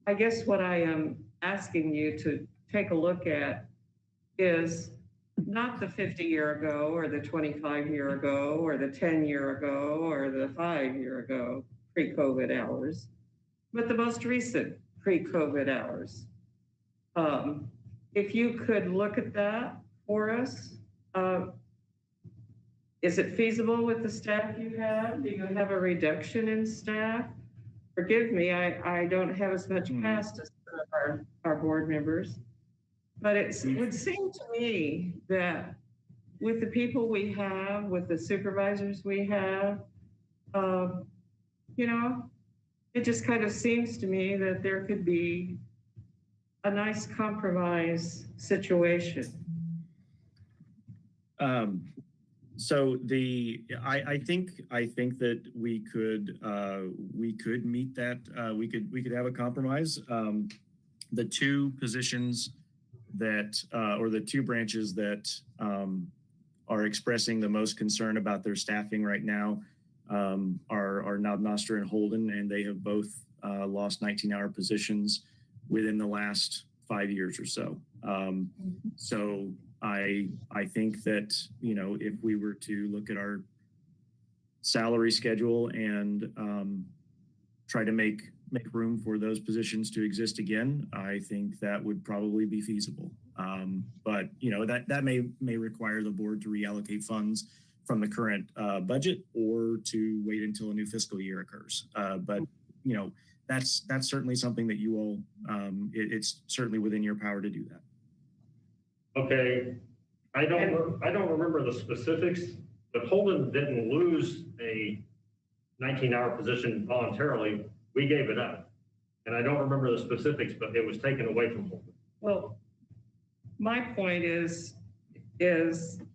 I guess what I am asking you to take a look at is not the 50-year ago or the 25-year ago or the 10-year ago or the 5-year ago pre-COVID hours, but the most recent pre-COVID hours. If you could look at that for us, is it feasible with the staff you have? Do you have a reduction in staff? Forgive me, I don't have as much past as some of our board members, but it would seem to me that with the people we have, with the supervisors we have, you know, it just kind of seems to me that there could be a nice compromise situation. So I think that we could meet that. We could have a compromise. The two positions that, or the two branches that are expressing the most concern about their staffing right now are Knob Noster and Holden, and they have both lost 19-hour positions within the last 5 years or so. So I think that, you know, if we were to look at our salary schedule and try to make room for those positions to exist again, I think that would probably be feasible. But you know, that may require the board to reallocate funds from the current budget or to wait until a new fiscal year occurs. But you know, that's certainly something that you all, it's certainly within your power to do that. Okay, I don't remember the specifics, but Holden didn't lose a 19-hour position voluntarily. We gave it up. And I don't remember the specifics, but it was taken away from Holden. Well, my point is, can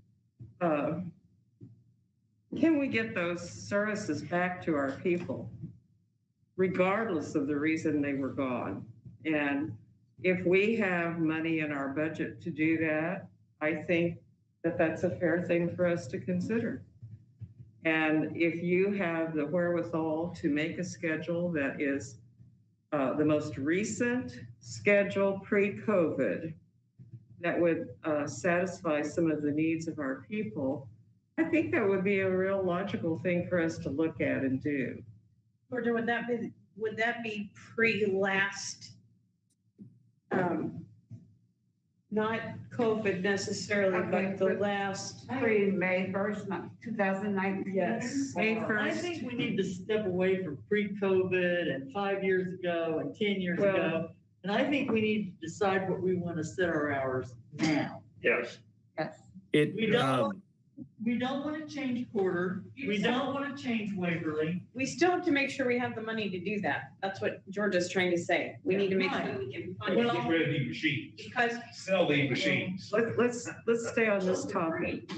we get those services back to our people, regardless of the reason they were gone? And if we have money in our budget to do that, I think that that's a fair thing for us to consider. And if you have the wherewithal to make a schedule that is the most recent schedule pre-COVID that would satisfy some of the needs of our people, I think that would be a real logical thing for us to look at and do. Georgia, would that be pre-last, not COVID necessarily, Okay, but the last? Pre-May 1st, 2019. Yes. May I 1st. think we need to step away from pre-COVID and 5 years ago and 10 years Well- ago. And I think we need to decide what we want to set our hours now. Yes. We don't want to change Porter. We don't want to change Waverly. We still have to make sure we have the money to do that. That's what Georgia's trying to say. We need to make sure we can fund Let's it. get rid of these machines. Because Sell these machines. Let's stay on this topic.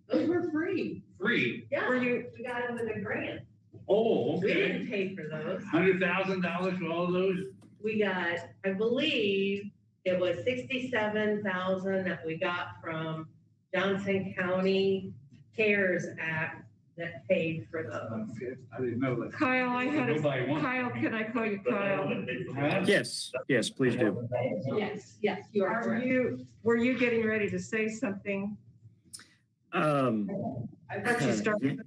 those were free. Free. Were you, We got them with a grant. Oh, We okay. didn't pay for those. $100,000 for all those? We got, I believe, it was 67,000 that we got from Johnson County CARES Act that paid for those. I didn't know that. Kyle, Nobody wants. Kyle, can I call you Kyle? Yes, please do. Yes, you are correct. Were you getting ready to say something? Um, I thought you started.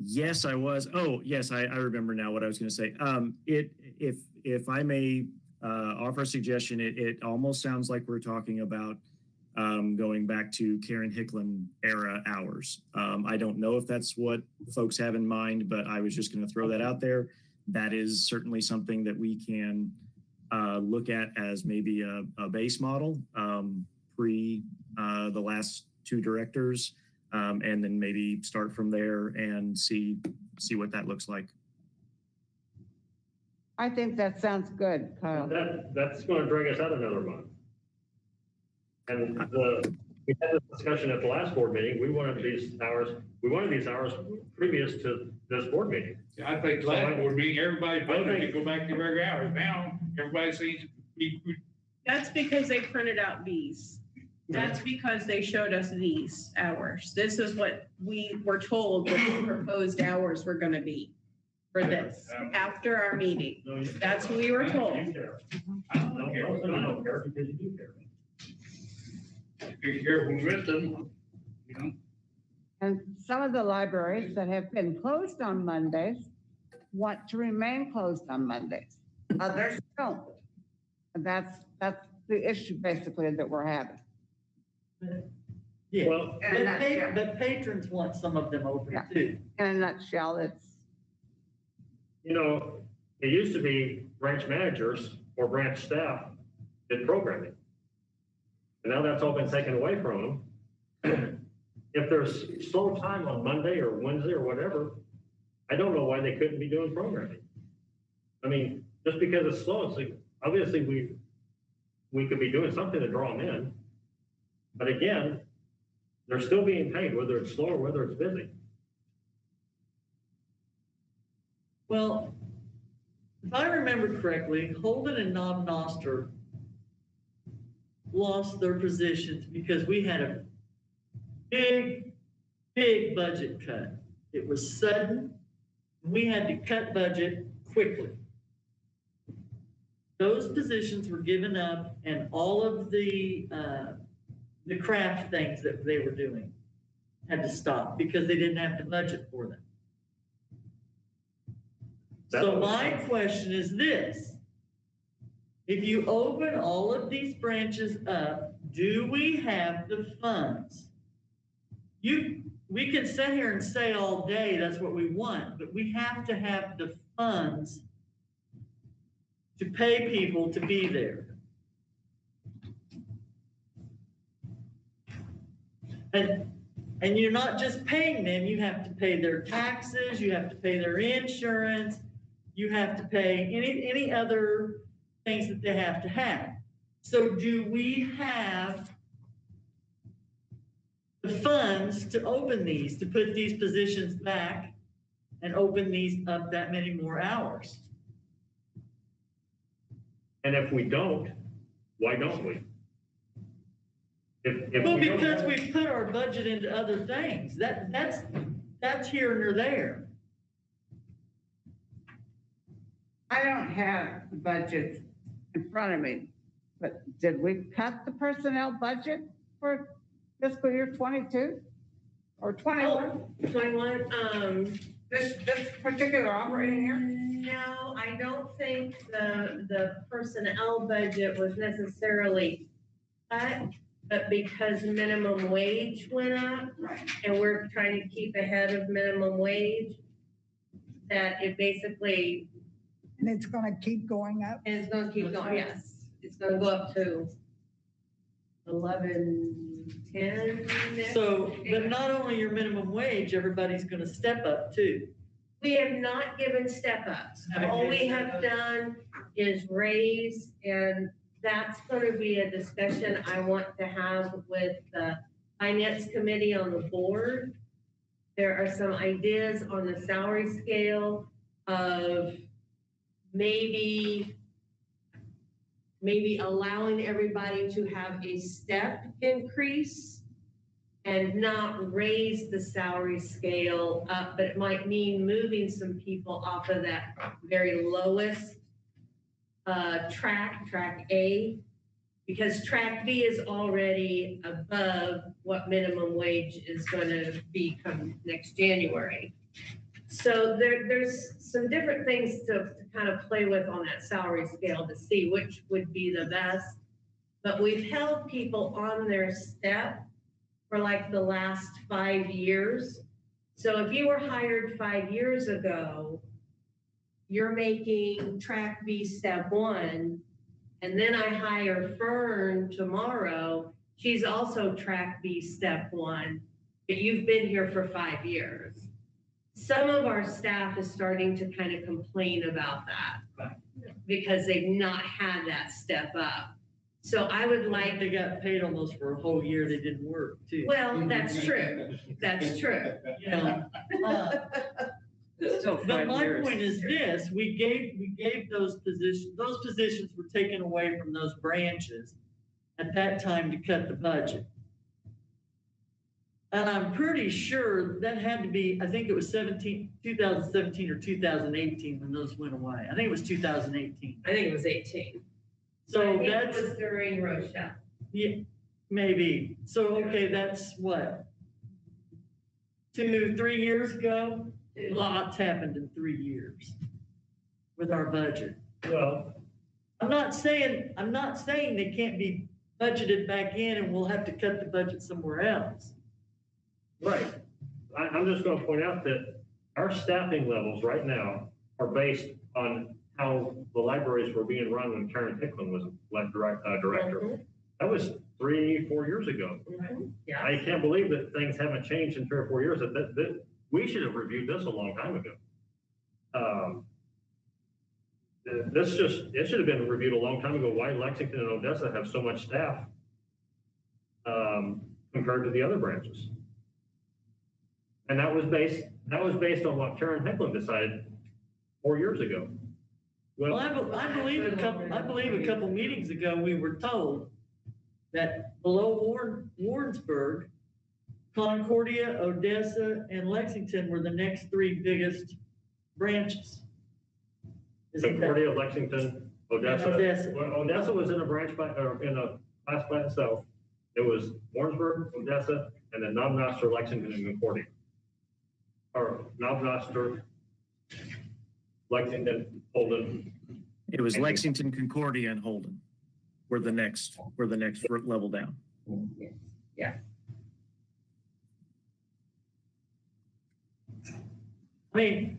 Yes, I was. Oh, yes, I remember now what I was going to say. If I may offer a suggestion, it almost sounds like we're talking about going back to Karen Hicklin era hours. I don't know if that's what folks have in mind, but I was just going to throw that out there. That is certainly something that we can look at as maybe a base model pre the last two directors. And then maybe start from there and see what that looks like. I think that sounds good, Kyle. That's going to drag us out another month. And we had this discussion at the last board meeting. We wanted these hours previous to this board meeting. I think last board meeting, everybody voted to go back to regular hours. Now, everybody seems to be. That's because they printed out these. That's because they showed us these hours. This is what we were told what the proposed hours were gonna be for this, after our meeting. That's what we were told. I don't care because you do care. Be careful with them, you know. And some of the libraries that have been closed on Mondays want to remain closed on Mondays. Others don't. And that's the issue basically that we're having. Yeah, Well, but patrons want some of them open Yeah. too. In a nutshell, it's, you know, it used to be branch managers or branch staff did programming. And now that's all been taken away from them. If there's slow time on Monday or Wednesday or whatever, I don't know why they couldn't be doing programming. I mean, just because it's slow, it's like, obviously we could be doing something to draw them in. But again, they're still being paid, whether it's slow or whether it's busy. Well, if I remember correctly, Holden and Knob Noster lost their positions because we had a big budget cut. It was sudden. We had to cut budget quickly. Those positions were given up, and all of the craft things that they were doing had to stop because they didn't have the budget for them. So my question is this: if you open all of these branches up, do we have the funds? We can sit here and say all day that's what we want, but we have to have the funds to pay people to be there. And you're not just paying them, you have to pay their taxes, you have to pay their insurance, you have to pay any other things that they have to have. So do we have the funds to open these, to put these positions back and open these up that many more hours? And if we don't, why don't we? If Well, we don't because have- we've put our budget into other things. That's here and there. I don't have the budget in front of me, but did we cut the personnel budget for fiscal year 22 or 21? 21, This particular operating year? no, I don't think the personnel budget was necessarily cut, but because minimum wage went up, Right. and we're trying to keep ahead of minimum wage, that it basically And it's gonna keep going up. is gonna keep going, yes. It's gonna go up to 11.10 next. So, but not only your minimum wage, everybody's gonna step up too. We have not given step ups. All we have done is raise, and that's gonna be a discussion I want to have with the finance committee on the board. There are some ideas on the salary scale of maybe allowing everybody to have a step increase and not raise the salary scale up, but it might mean moving some people off of that very lowest track A, because track B is already above what minimum wage is gonna be come next January. So there's some different things to kind of play with on that salary scale to see which would be the best. But we've held people on their step for like the last 5 years. So if you were hired 5 years ago, you're making track B step 1, and then I hire Fern tomorrow, she's also track B step 1, but you've been here for 5 years. Some of our staff is starting to kind of complain about that because they've not had that step up. So I would like, They got paid almost for a whole year they didn't work too. well, that's true. That's true. You know, Still But 5 my years. point is this: we gave those positions. Those positions were taken away from those branches at that time to cut the budget. And I'm pretty sure that had to be, I think it was 2017 or 2018 when those went away. I think it was 2018. I think it was 18. So I think that's, it was during Rochelle. yeah, maybe. So, okay, that's what? 2-3 years ago? Lots happened in 3 years with our budget. Well, I'm not saying they can't be budgeted back in and we'll have to cut the budget somewhere else. right. I'm just gonna point out that our staffing levels right now are based on how the libraries were being run when Karen Hicklin was director. That was 3-4 years ago. Yeah. I can't believe that things haven't changed in 3 or 4 years. That we should have reviewed this a long time ago. It should have been reviewed a long time ago, why Lexington and Odessa have so much staff compared to the other branches. And that was based on what Karen Hicklin decided 4 years ago. Well, I believe a couple meetings ago, we were told that below Warrensburg, Concordia, Odessa, and Lexington were the next three biggest branches. Isn't that- Concordia, Lexington, Odessa. Odessa. Well, Odessa was in a branch by, or in a class by itself. It was Warrensburg, Odessa, and then Knob-Noster, Lexington, and Concordia. Or Knob-Noster, Lexington, Holden. It was Lexington, Concordia, and Holden were the next level down. I mean,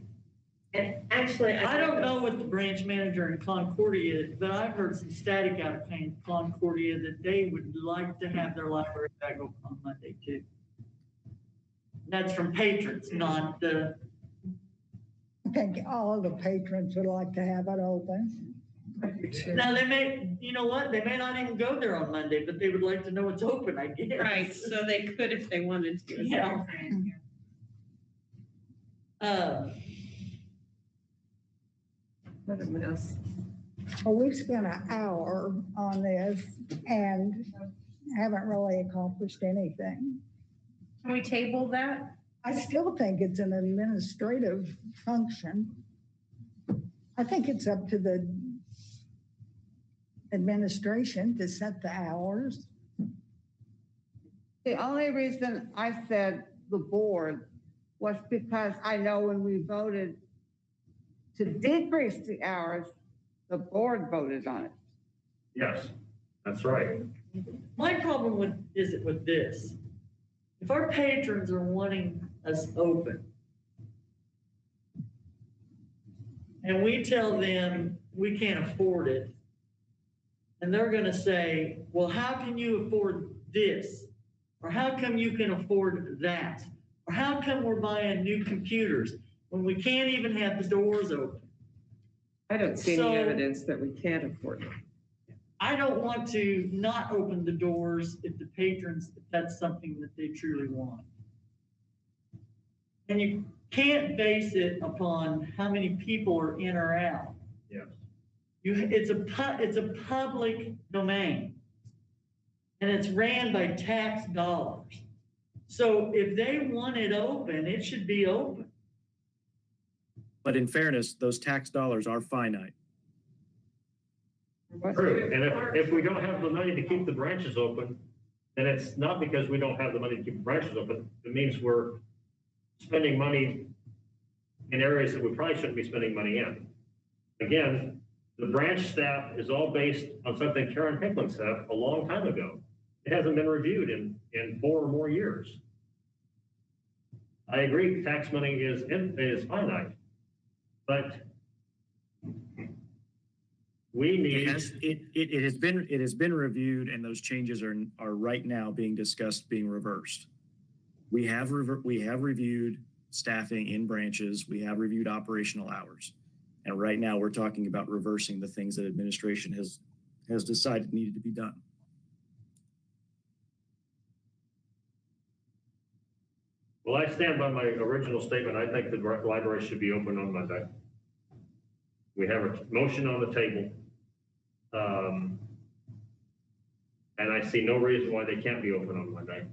And actually, I don't know what the branch manager in Concordia, but I've heard some static out of Concordia that they would like to have their library back open on Monday too. That's from patrons, not the, I think all the patrons would like to have it open. now they may, you know what, they may not even go there on Monday, but they would like to know it's open, I guess. Right, so they could if they wanted to. Yeah. What a mess. Well, we've spent an hour on this and haven't really accomplished anything. Can we table that? I still think it's an administrative function. I think it's up to the administration to set the hours. The only reason I said the board was because I know when we voted to decrease the hours, the board voted on it. Yes, that's right. My problem with this. If our patrons are wanting us open, and we tell them we can't afford it, and they're gonna say, well, how can you afford this? Or how come you can afford that? Or how come we're buying new computers when we can't even have the doors open? I don't see So- any evidence that we can't afford it. I don't want to not open the doors if the patrons, if that's something that they truly want. And you can't base it upon how many people are in or out. Yes. It's a public domain. And it's ran by tax dollars. So if they want it open, it should be open. But in fairness, those tax dollars are finite. True, and if we don't have the money to keep the branches open, then it's not because we don't have the money to keep the branches open. It means we're spending money in areas that we probably shouldn't be spending money in. Again, the branch staff is all based on something Karen Pickling said a long time ago. It hasn't been reviewed in 4 or more years. I agree, tax money is finite, but we need. It has been reviewed, and those changes are right now being discussed, being reversed. We have reviewed staffing in branches. We have reviewed operational hours, and right now we're talking about reversing the things that administration has decided needed to be done. Well, I stand by my original statement. I think the library should be open on Monday. We have a motion on the table. And I see no reason why they can't be open on Monday.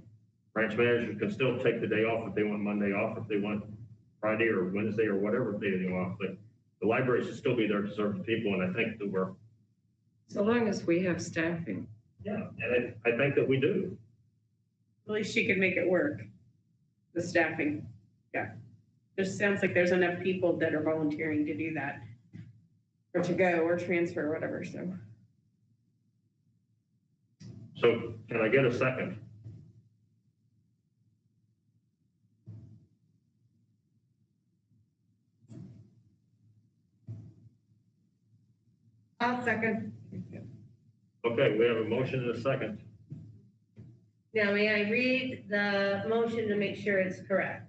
Branch managers can still take the day off if they want Monday off, if they want Friday or Wednesday or whatever day they want, but the library should still be there to serve the people, and I think that we're. So long as we have staffing. Yeah, and I think that we do. At least she could make it work. The staffing, yeah. Just sounds like there's enough people that are volunteering to do that. Or to go or transfer or whatever, so. So can I get a second? I'll second. Okay, we have a motion and a second. Now, may I read the motion to make sure it's correct?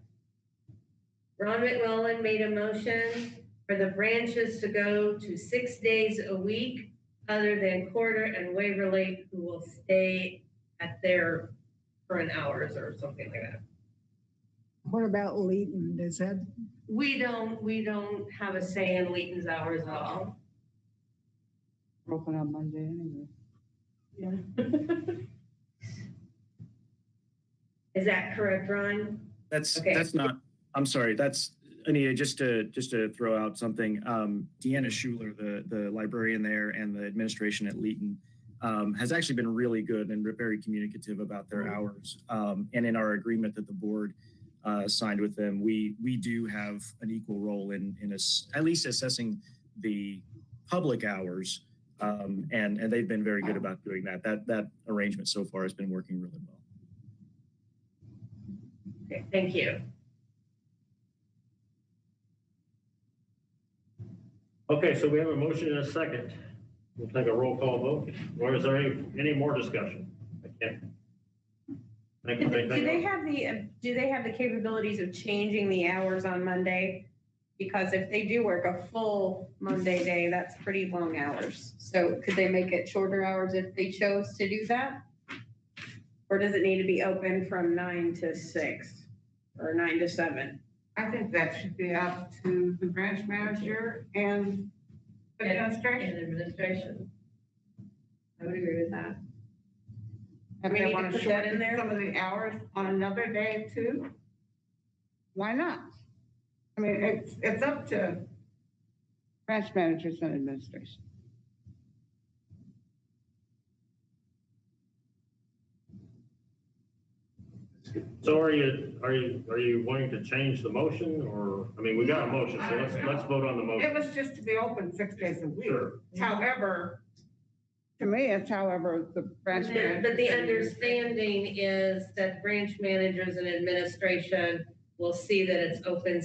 Ron McMullen made a motion for the branches to go to 6 days a week, other than Quarter and Waverly, who will stay at their current hours or something like that. What about Leeton? Does that, We don't have a say in Leighton's hours at all. Open on Monday anyway. Is that correct, Ron? That's, Okay. that's not, I'm sorry, that's, Anita, just to throw out something, Deanna Schuler, the librarian there and the administration at Leeton, has actually been really good and very communicative about their hours. And in our agreement that the board signed with them, we do have an equal role in at least assessing the public hours. And they've been very good about doing that. That arrangement so far has been working really well. Okay, thank you. Okay, so we have a motion and a second. We'll take a roll call vote. Or is there any more discussion? I can't. Do they have the capabilities of changing the hours on Monday? Because if they do work a full Monday day, that's pretty long hours. So could they make it shorter hours if they chose to do that? Or does it need to be open from 9 to 6 or 9 to 7? I think that should be up to the branch manager and the administration. And administration. I would agree with that. If We they need to want to put that in shorten there? some of the hours on another day too, why not? I mean, it's up to branch managers and administration. So are you wanting to change the motion or, I mean, we got a motion, so let's vote on the It motion. was just to be open 6 days a week. Sure. However, to me, it's however the branch manager. But the understanding is that branch managers and administration will see that it's open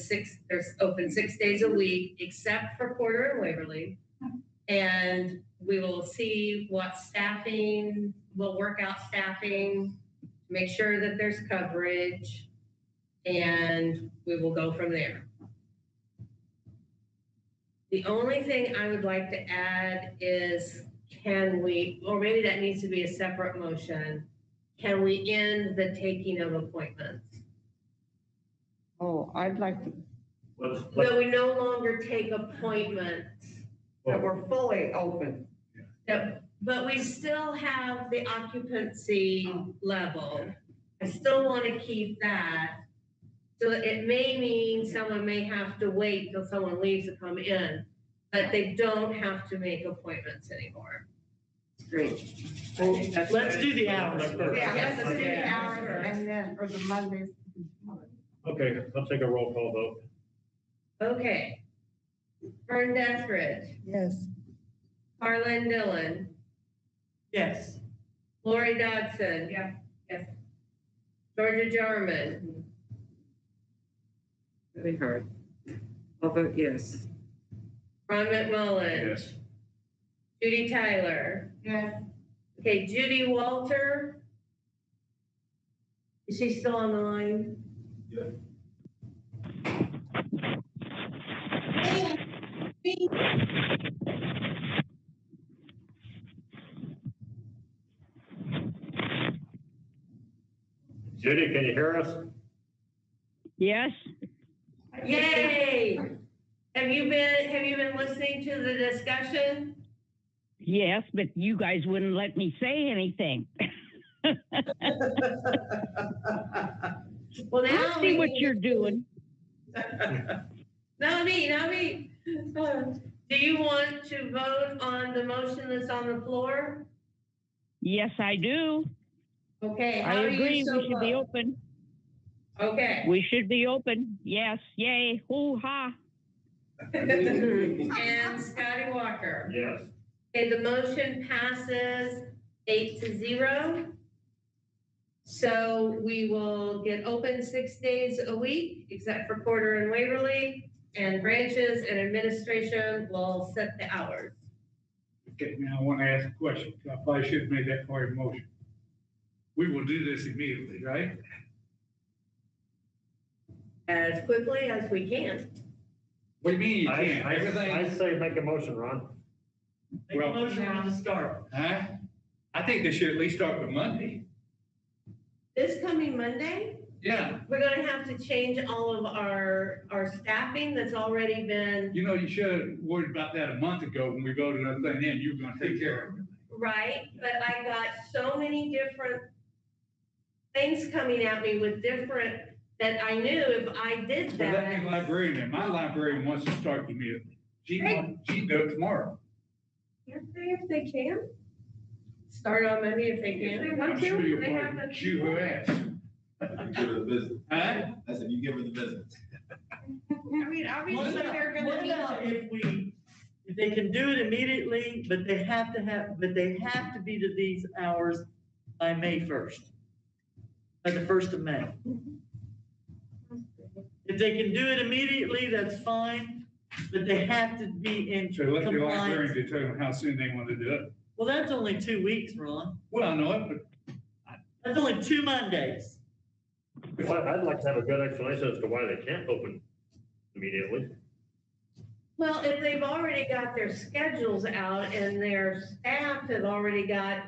there's open 6 days a week, except for Porter and Waverly. And we will see what staffing, we'll work out staffing, make sure that there's coverage, and we will go from there. The only thing I would like to add is, can we, or maybe that needs to be a separate motion, can we end the taking of appointments? Oh, I'd like to, That we no longer take appointments, that we're fully open. but we still have the occupancy level. I still want to keep that. So it may mean someone may have to wait till someone leaves to come in, but they don't have to make appointments anymore. Great. Let's do the hours first. Yeah, Yes, let's do the yeah. hours and then, or the Mondays. Okay, let's take a roll call vote. Okay. Fern Deathridge, Yes. Harlan Dillon, Yes. Lori Dodson. Yeah. Yes. Georgia Jarman, Very hard. I'll vote yes. Ron McMullen. Yes. Judy Tyler. Yes. Okay, Judy Walter. Is she still on the line? Judy, can you hear us? Yes, Yay! Have you been listening to the discussion? yes, but you guys wouldn't let me say anything. Well, now I see what you're doing. Not me. Do you want to vote on the motion that's on the floor? Yes, I do. Okay. I how do you agree. so We should be vote? open. Okay. We should be open. Yes, yay, hoo-ha. And Scotty Walker. Yes. Okay, the motion passes 8-0. So we will get open 6 days a week, except for Porter and Waverly, and branches and administration will set the hours. Okay, now I want to ask a question. I probably should have made that part of the motion. We will do this immediately, right? As quickly as we can. What do you mean you can't? I Everything, say make a motion, Ron. Make a motion on the start. huh? I think they should at least start with Monday. This coming Monday, Yeah, we're gonna have to change all of our staffing that's already been, you know, you should have worried about that a month ago when we voted on the thing in, you were gonna take care of it. right? But I got so many different things coming at me with different, that I knew if I did But that that. librarian, and my librarian wants to start immediately. She can do it tomorrow. Can't they if they can? Start on Monday if they can. I'm sure you'll probably shoot her ass. You give her the business. Huh? I said, you give her the business. I mean, obviously, they're What gonna need about to. if they can do it immediately, but they have to be to these hours by May 1st? By the 1st of May. If they can do it immediately, that's fine, but they have to be in So let the librarian compliance. determine how soon they want to do it. Well, that's only 2 weeks, Ron. Well, I know it, but That's only 2 Mondays. I'd like to have a good explanation as to why they can't open immediately. Well, if they've already got their schedules out and their staff have already got,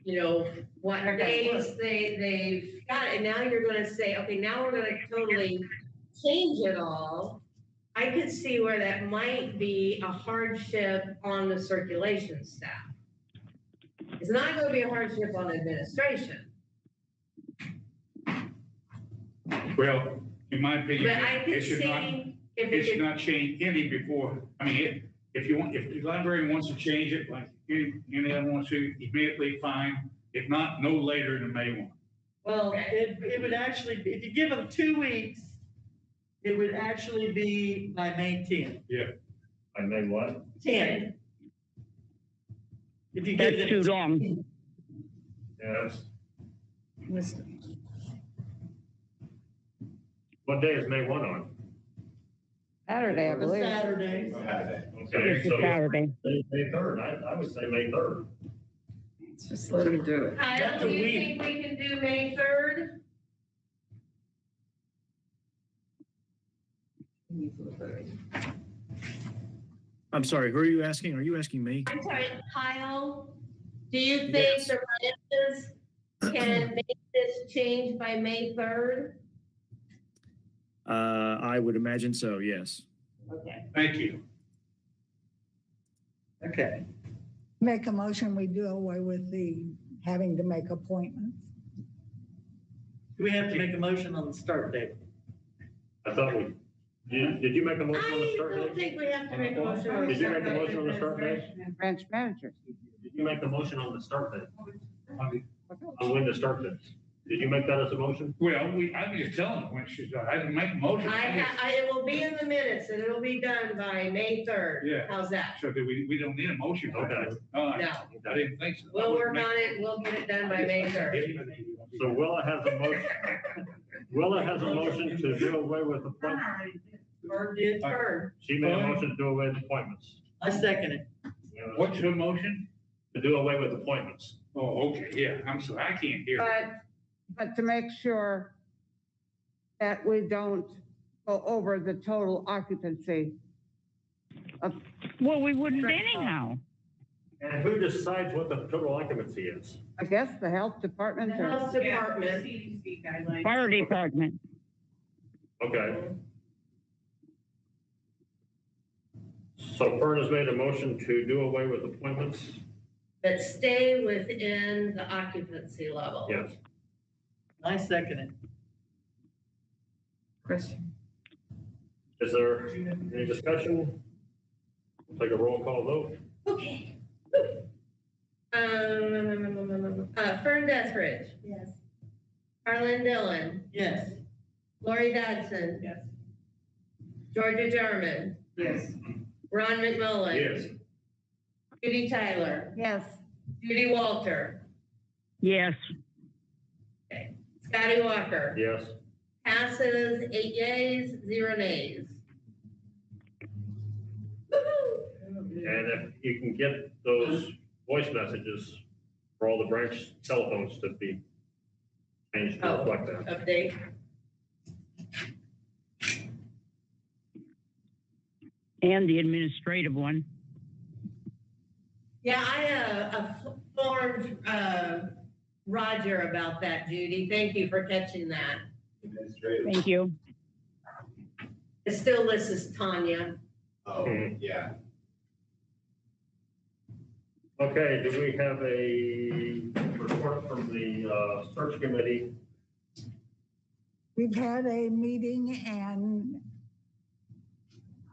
you know, what days they've got, and now you're gonna say, okay, now we're gonna totally change it all. I could see where that might be a hardship on the circulation staff. It's not gonna be a hardship on administration, well, in my opinion, but I it could should not, see if it it should could. not change any before, I mean, if you want, if the librarian wants to change it, like anyone wants to, immediately, fine. If not, no later than May 1. Well, it would actually, be if you give them 2 weeks, it would actually be by May 10th. I may what? 10. If you give That's them. too long. Yes. What day is May 1 on? Saturday, I believe. Saturday. Okay, It's a so Saturday. May 3rd, I would say May 3rd. Just let them do it. Kyle, That's a do you week. think we can do May 3rd? I'm sorry, who are you asking? Are you asking me? I'm sorry, Kyle, do you think Yes. the ranches can make this change by May 3rd? I would imagine so, yes. Okay. Thank you. Okay. Make a motion, we do away with the having to make appointments. Do we have to make a motion on the start date? I thought did you make a motion on the I start don't date? think we have to make a motion on the Did you start make a date. motion on the start date? Branch managers. Did you make a motion on the start date? On when to start this? Did you make that as a motion? Well, I'm just telling them when she's, I didn't make a motion. It will be in the minutes and it'll be done by May 3rd. Yeah. How's that? So that we don't need a motion. Okay. No, No, I didn't think so. we'll work on it, we'll get it done by May 3rd. So Willa has a motion. Willa has a motion to do away with appointments. Or did first? She made a motion to do away with appointments. I second it. What's her motion? To do away with appointments. Oh, okay, yeah, I'm sorry, I can't hear. But to make sure that we don't go over the total occupancy of, Well, we wouldn't anyhow. And who decides what the total occupancy is? I guess, the health department The or health department. Fire department. Okay. So Fern has made a motion to do away with appointments. That stay within the occupancy level. Yes. I second it. Question. Is there any discussion? Take a roll call vote. Okay. Fern Deathridge. Yes. Harlan Dillon. Yes. Lori Dodson. Yes. Georgia Jarman. Yes. Ron McMullen. Yes. Judy Tyler. yes, Judy Walter. Yes. Scotty Walker. Yes. Passes 8 yeas, 0 nays. Woo-hoo. And if you can get those voice messages for all the branch telephones to be changed to reflect that. Update. And the administrative one. Yeah, I informed Roger about that, Judy. Thank you for catching that. Administrative. Thank you. It still lists as Tanya. Oh, yeah. Okay, do we have a report from the search committee? We've had a meeting and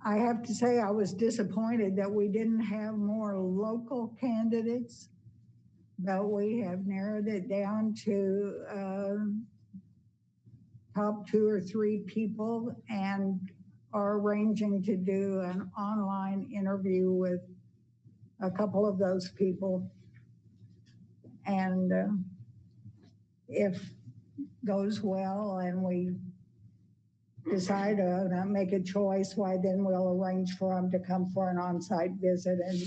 I have to say I was disappointed that we didn't have more local candidates, but we have narrowed it down to top 2 or 3 people and are arranging to do an online interview with a couple of those people. And if goes well and we decide to make a choice, why then we'll arrange for them to come for an on-site visit and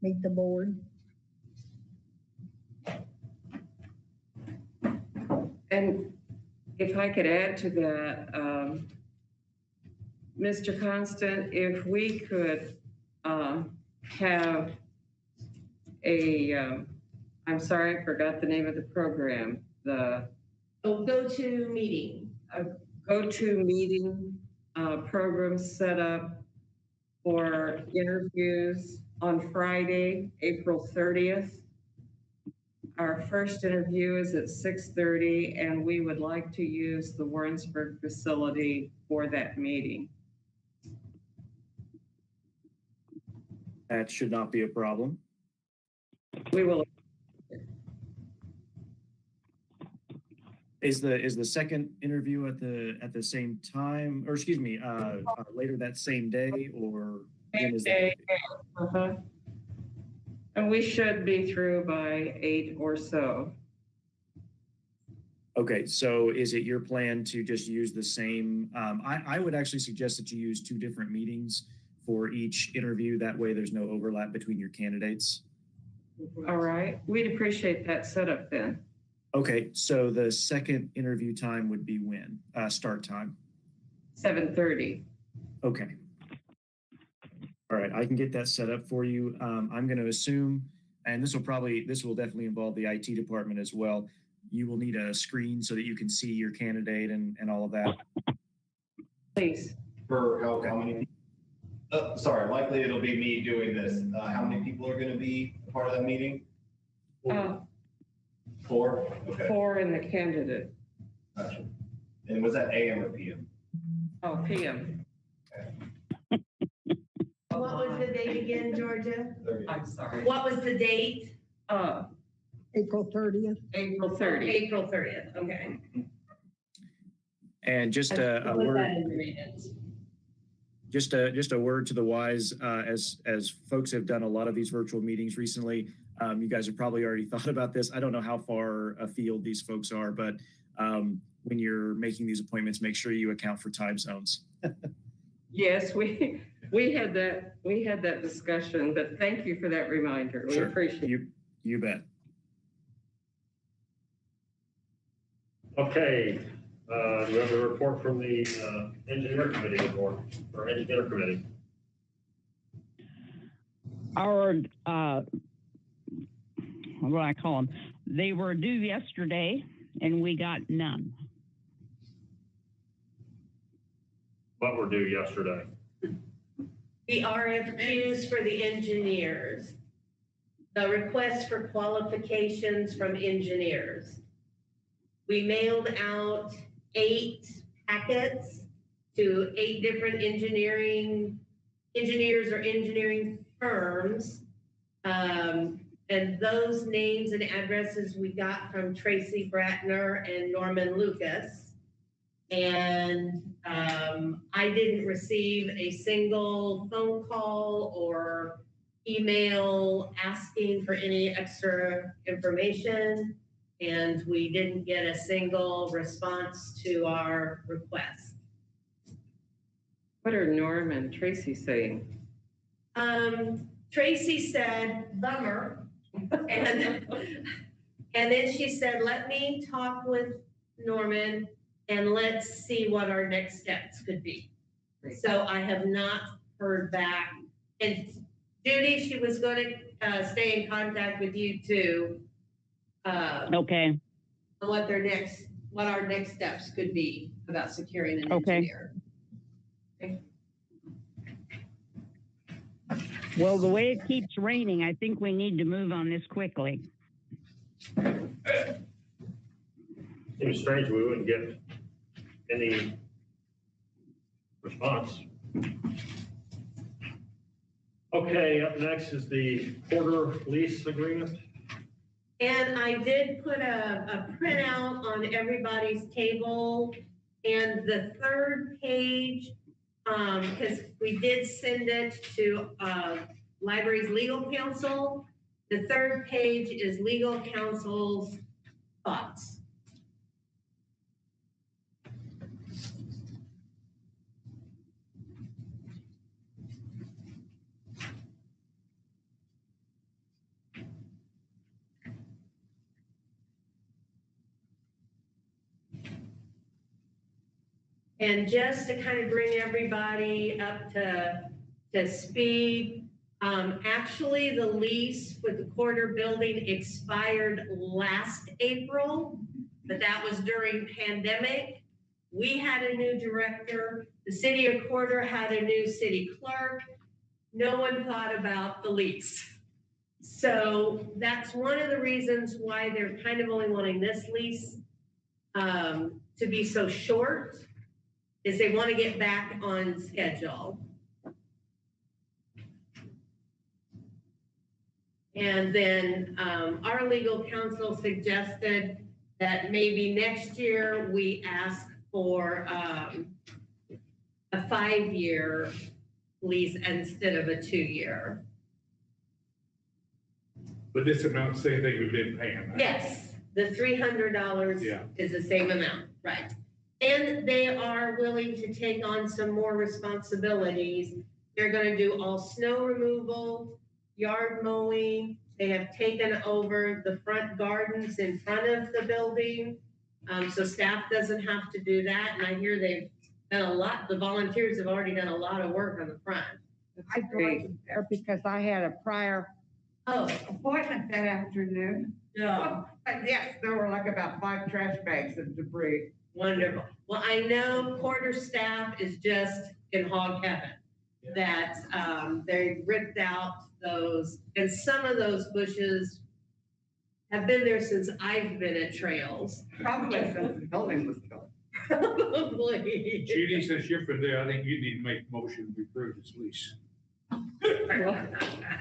meet the board. And if I could add to that, Mr. Constant, if we could have I'm sorry, I forgot the name of the program, the Go-to meeting. go-to meeting program set up for interviews on Friday, April 30th. Our first interview is at 6:30, and we would like to use the Warrensburg facility for that meeting. That should not be a problem. We will. Is the second interview at the same time, or excuse me, later that same day, or when is that? Uh-huh. And we should be through by 8 or so. Okay, so is it your plan to just use the same? I would actually suggest that you use 2 different meetings for each interview. That way there's no overlap between your candidates. All right, we'd appreciate that setup then. Okay, so the second interview time would be when? Start time? 7:30. Okay. All right, I can get that set up for you. I'm going to assume, and this will definitely involve the IT department as well. You will need a screen so that you can see your candidate and all of that. Please. For how many? Sorry, likely it'll be me doing this. How many people are going to be a part of that meeting? 4? Okay. 4 in the candidate. Gotcha. And was that AM or PM? Oh, PM. What was the date again, Georgia? I'm sorry. What was the date? April 30th. April 30th. April 30th, okay. And just a Put word. that in the minutes. Just a word to the wise, as folks have done a lot of these virtual meetings recently, you guys have probably already thought about this. I don't know how far afield these folks are, but when you're making these appointments, make sure you account for time zones. Yes, we had that discussion, but thank you for that reminder. We Sure. appreciate it. You bet. Okay, we have a report from the engineer committee report, or engineer committee. Our, what do I call them? They were due yesterday and we got none. What were due yesterday? The RFQs for the engineers. The request for qualifications from engineers. We mailed out 8 packets to 8 different engineers or engineering firms. And those names and addresses we got from Tracy Bratner and Norman Lucas. And I didn't receive a single phone call or email asking for any extra information. And we didn't get a single response to our request. What are Norm and Tracy saying? Tracy said, bummer. And then she said, let me talk with Norman and let's see what our next steps could be. So I have not heard back. And Judy, she was going to stay in contact with you too. Okay. What our next steps could be about securing an Okay. engineer. Well, the way it keeps raining, I think we need to move on this quickly. Seems strange we wouldn't get any response. Okay, up next is the quarter lease agreement. And I did put a printout on everybody's table, and the third page, because we did send it to library's legal counsel. The third page is legal counsel's thoughts. And just to kind of bring everybody up to speed, actually the lease with the quarter building expired last April, but that was during pandemic. We had a new director. The city of Quarter had a new city clerk. No one thought about the lease. So that's one of the reasons why they're kind of only wanting this lease to be so short, is they want to get back on schedule. And then our legal counsel suggested that maybe next year we ask for a 5-year lease instead of a 2-year. But this amount, same thing we've been paying, right? Yes, the $300 Yeah. is the same amount, right? And they are willing to take on some more responsibilities. They're gonna do all snow removal, yard mowing. They have taken over the front gardens in front of the building. So staff doesn't have to do that. And I hear they've done a lot, the volunteers have already done a lot of work on the front. I drove there because I had a prior appointment that afternoon. Yeah. Yes, there were like about 5 trash bags of debris. Wonderful. Well, I know Quarter staff is just in hog heaven. That they ripped out those, and some of those bushes have been there since I've been at Trails. Probably since the building was built. Probably. Judy, since you're from there, I think you need to make a motion to approve this lease.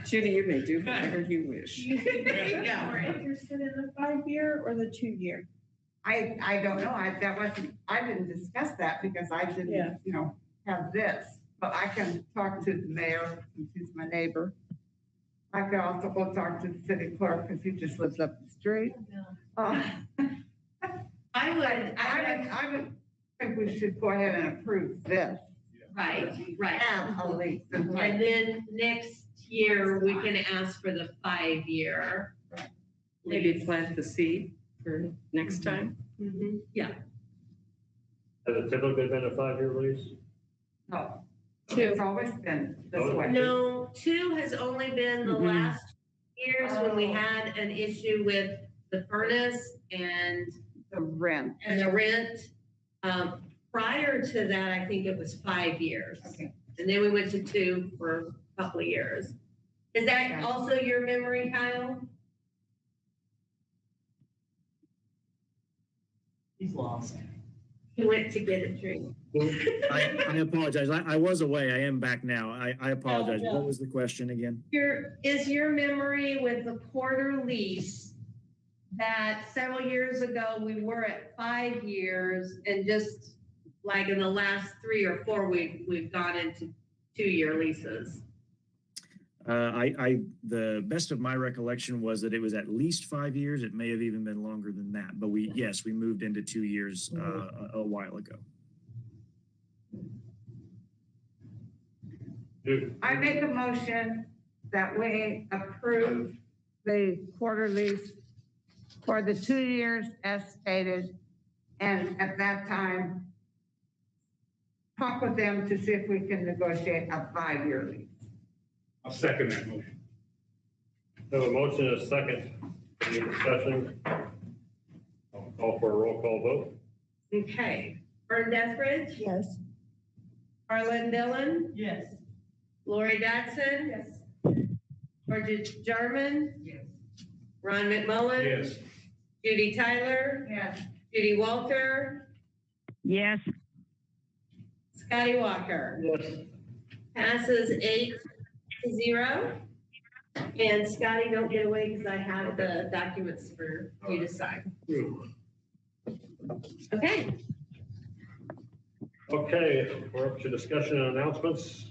Judy, you may do whatever you wish. Yeah. Interested in the 5-year or the 2-year? I don't know. I didn't discuss that because I didn't, have this. But I can talk to the mayor, since he's my neighbor. I can also go talk to the city clerk because he just lives up the street. I I would think we should go ahead and approve this. right. Have a lease in And place. then next year, we can ask for the 5-year. Maybe plant the seed for next time. Yeah. Has it typically been a 5-year lease? No. 2. It's always been this way. No, 2 has only been the last years when we had an issue with the furnace and The rent. the rent. Prior to that, I think it was 5 years. Okay. And then we went to 2 for a couple of years. Is that Okay. also your memory, Kyle? He's lost. He went to get a drink. I apologize. I was away. I am back now. I apologize. No. What was the question again? Is your memory with the quarter lease that several years ago, we were at 5 years and just like in the last 3 or 4, we've gone into 2-year leases? The best of my recollection was that it was at least 5 years. It may have even been longer than that, but we moved into 2 years a while ago. I make a motion that we approve the quarter lease for the 2 years as stated. And at that time, talk with them to see if we can negotiate a 5-year lease. I'll second that motion. Have a motion and a second. Any discussion? I'll call for a roll call vote. Okay. Vern Deathridge? Yes. Arlen Dillon? Yes. Lori Dodson? Yes. George Jarman? Yes. Ron McMullen? Yes. Judy Tyler? Yes. Judy Walter? Yes. Scotty Walker? Yes. Passes 8-0. And Scotty, don't get away because I have the documents for you to sign. Okay. Okay, we're up to discussion and announcements.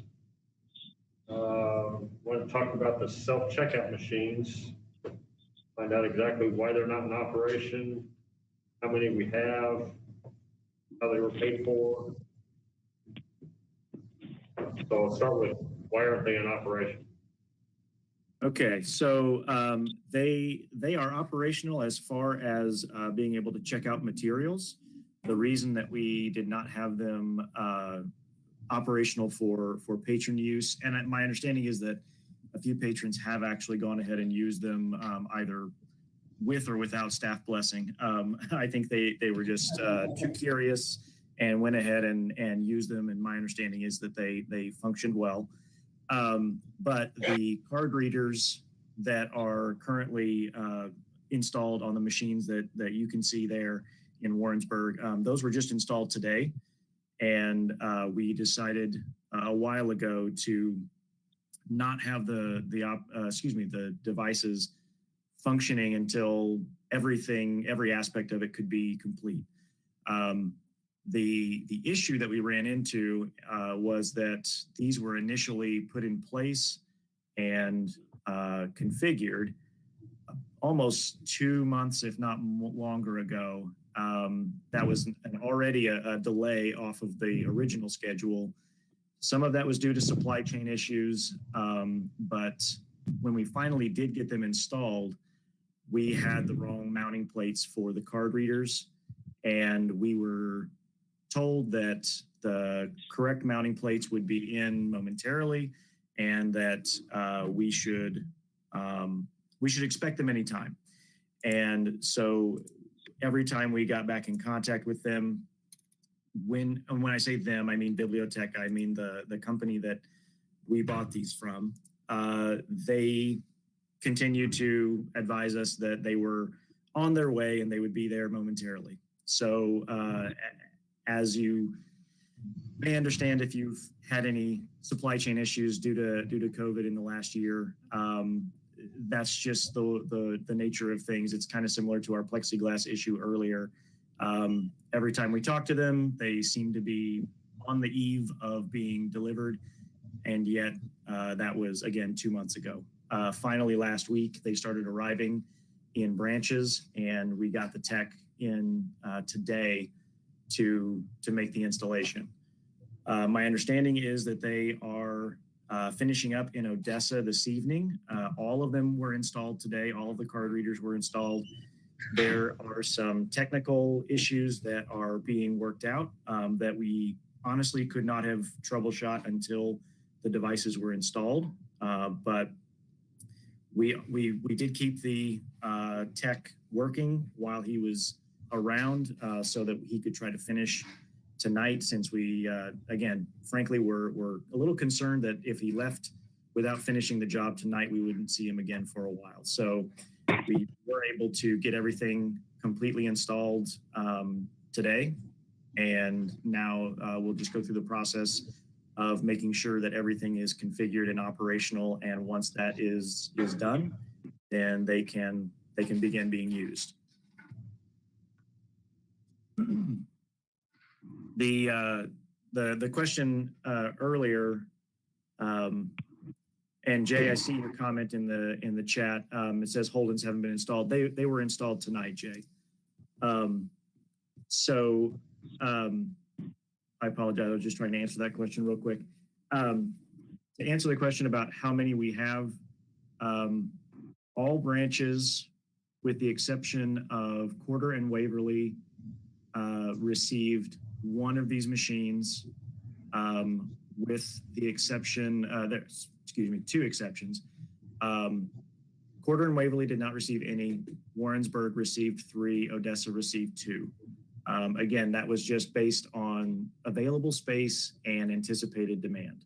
Want to talk about the self-checkout machines. Find out exactly why they're not in operation, how many we have, how they were paid for. So I'll start with, why aren't they in operation? Okay, so they are operational as far as being able to check out materials. The reason that we did not have them operational for patron use, and my understanding is that a few patrons have actually gone ahead and used them either with or without staff blessing. I think they were just too curious and went ahead and used them, and my understanding is that they functioned well. But the card readers that are currently installed on the machines that you can see there in Warrensburg, those were just installed today. And we decided a while ago to not have the devices functioning until every aspect of it could be complete. The issue that we ran into was that these were initially put in place and configured almost 2 months, if not longer ago. That was already a delay off of the original schedule. Some of that was due to supply chain issues, but when we finally did get them installed, we had the wrong mounting plates for the card readers, and we were told that the correct mounting plates would be in momentarily, and that we should expect them anytime. And so every time we got back in contact with them, when I say them, I mean Bibliotech, I mean the company that we bought these from, they continued to advise us that they were on their way and they would be there momentarily. So as you may understand, if you've had any supply chain issues due to COVID in the last year, that's just the nature of things. It's kind of similar to our plexiglass issue earlier. Every time we talk to them, they seem to be on the eve of being delivered, and yet that was, again, 2 months ago. Finally, last week, they started arriving in branches, and we got the tech in today to make the installation. My understanding is that they are finishing up in Odessa this evening. All of them were installed today. All of the card readers were installed. There are some technical issues that are being worked out that we honestly could not have troubleshot until the devices were installed. But we did keep the tech working while he was around so that he could try to finish tonight, since we, again, frankly, we're a little concerned that if he left without finishing the job tonight, we wouldn't see him again for a while. So we were able to get everything completely installed today. And now we'll just go through the process of making sure that everything is configured and operational. And once that is done, then they can begin being used. The question earlier, and Jay, I see your comment in the chat. It says Holdens haven't been installed. They were installed tonight, Jay. So I apologize. I was just trying to answer that question real quick. To answer the question about how many we have, all branches, with the exception of Quarter and Waverly, received one of these machines, with the exception, two exceptions. Quarter and Waverly did not receive any. Warrensburg received 3. Odessa received 2. Again, that was just based on available space and anticipated demand.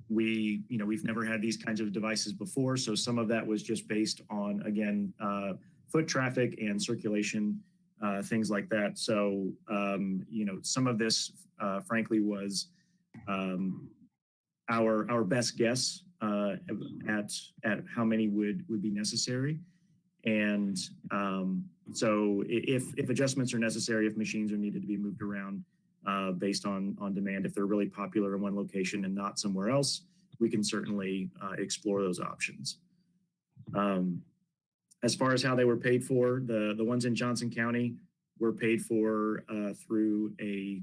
we've never had these kinds of devices before. So some of that was just based on, again, foot traffic and circulation, things like that. So, some of this, frankly, was our best guess at how many would be necessary. And so if adjustments are necessary, if machines are needed to be moved around, based on demand. If they're really popular in one location and not somewhere else, we can certainly explore those options. As far as how they were paid for, the ones in Johnson County were paid for through a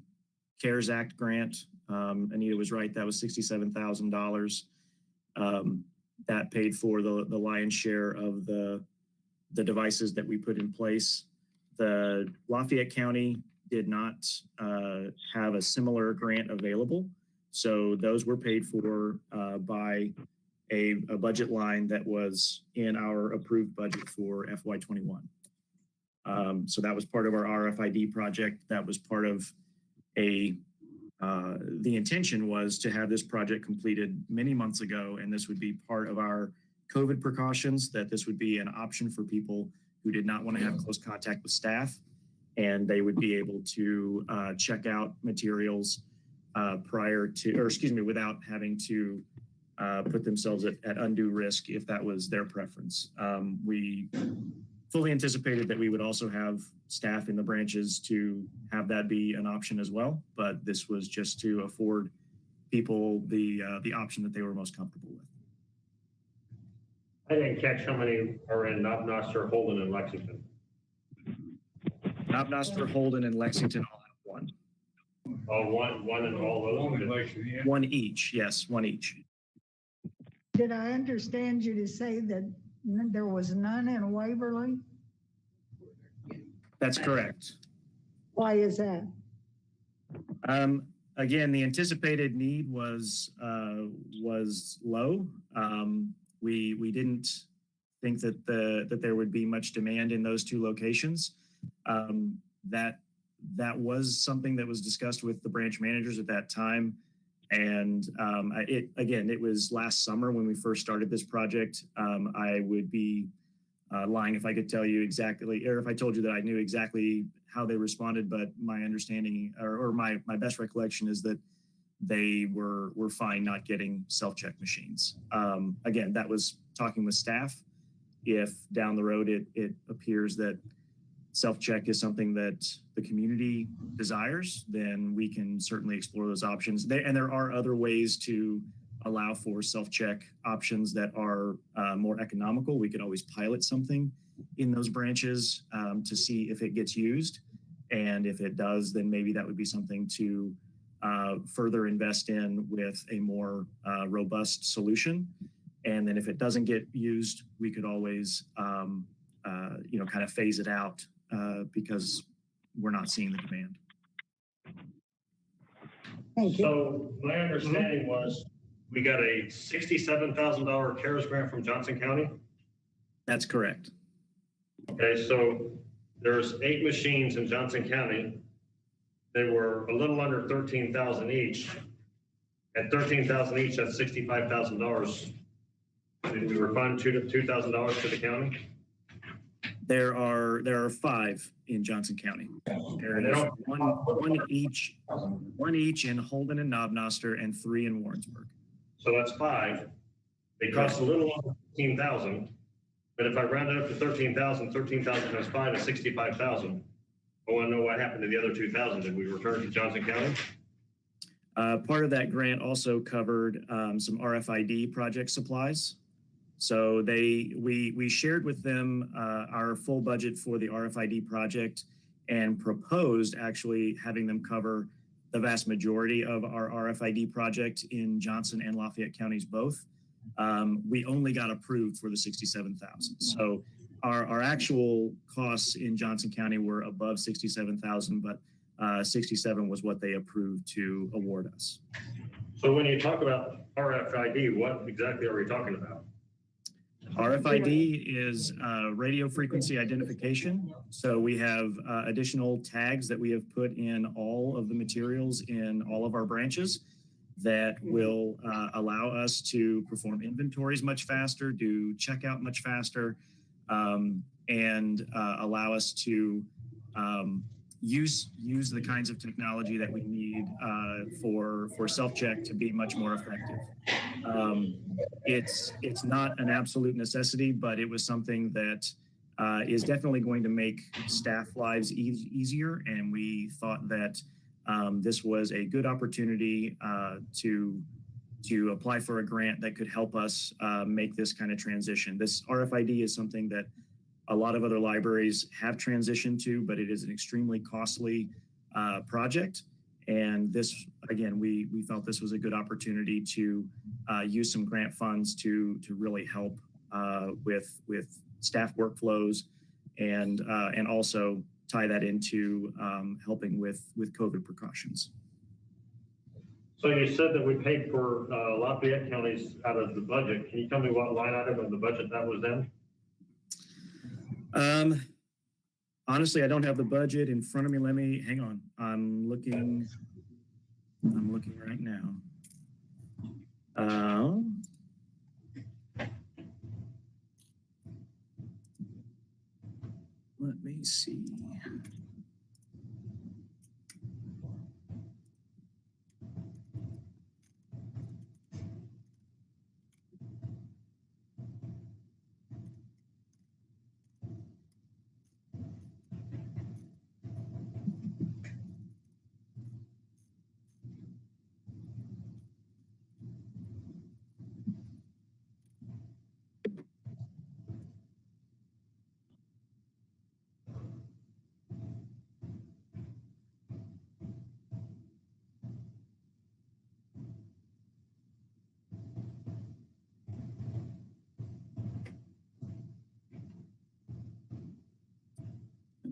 CARES Act grant. Anita was right, that was $67,000. That paid for the lion's share of the devices that we put in place. The Lafayette County did not have a similar grant available. So those were paid for by a budget line that was in our approved budget for FY21. So that was part of our RFID project. That was part of the intention was to have this project completed many months ago, and this would be part of our COVID precautions, that this would be an option for people who did not want to have close contact with staff, and they would be able to check out materials without having to put themselves at undue risk if that was their preference. We fully anticipated that we would also have staff in the branches to have that be an option as well, but this was just to afford people the option that they were most comfortable with. I didn't catch how many are in Knob-Noster, Holden, and Lexington. Knob-Noster, Holden, and Lexington all have one. Oh, one in all those? One each, yes, one each. Did I understand you to say that there was none in Waverly? That's correct. Why is that? Again, the anticipated need was low. We didn't think that there would be much demand in those two locations. That was something that was discussed with the branch managers at that time. And it was last summer when we first started this project. I would be lying if I could tell you exactly, or if I told you that I knew exactly how they responded, but my understanding or my best recollection is that they were fine not getting self-check machines. Again, that was talking with staff. If down the road it appears that self-check is something that the community desires, then we can certainly explore those options. There are other ways to allow for self-check options that are more economical. We could always pilot something in those branches to see if it gets used. And if it does, then maybe that would be something to further invest in with a more robust solution. And then if it doesn't get used, we could always kind of phase it out because we're not seeing the demand. Thank you. So my understanding was we got a $67,000 CARES grant from Johnson County. That's correct. Okay, so there's 8 machines in Johnson County. They were a little under 13,000 each. At 13,000 each, that's $65,000. Did we refund $2,000 to the county? There are 5 in Johnson County. There is one each in Holden and Knob-Noster and 3 in Warrensburg. So that's 5. They cost a little under 15,000. But if I round it up to 13,000 times 5 is 65,000. I want to know what happened to the other 2,000. Did we return to Johnson County? Part of that grant also covered some RFID project supplies. So we shared with them our full budget for the RFID project and proposed actually having them cover the vast majority of our RFID project in Johnson and Lafayette counties both. We only got approved for the 67,000. So our actual costs in Johnson County were above 67,000, but 67 was what they approved to award us. So when you talk about RFID, what exactly are we talking about? RFID is radio frequency identification. So we have additional tags that we have put in all of the materials in all of our branches. that will allow us to perform inventories much faster, do checkout much faster, and allow us to use the kinds of technology that we need for self-check to be much more effective. It's not an absolute necessity, but it was something that is definitely going to make staff lives easier, and we thought that this was a good opportunity to apply for a grant that could help us make this kind of transition. This RFID is something that a lot of other libraries have transitioned to, but it is an extremely costly project. And this, again, we felt this was a good opportunity to use some grant funds to really help with staff workflows and also tie that into helping with COVID precautions. So you said that we paid for Lafayette counties out of the budget. Can you tell me what line item of the budget that was in? Honestly, I don't have the budget in front of me. Hang on. I'm looking right now. Let me see.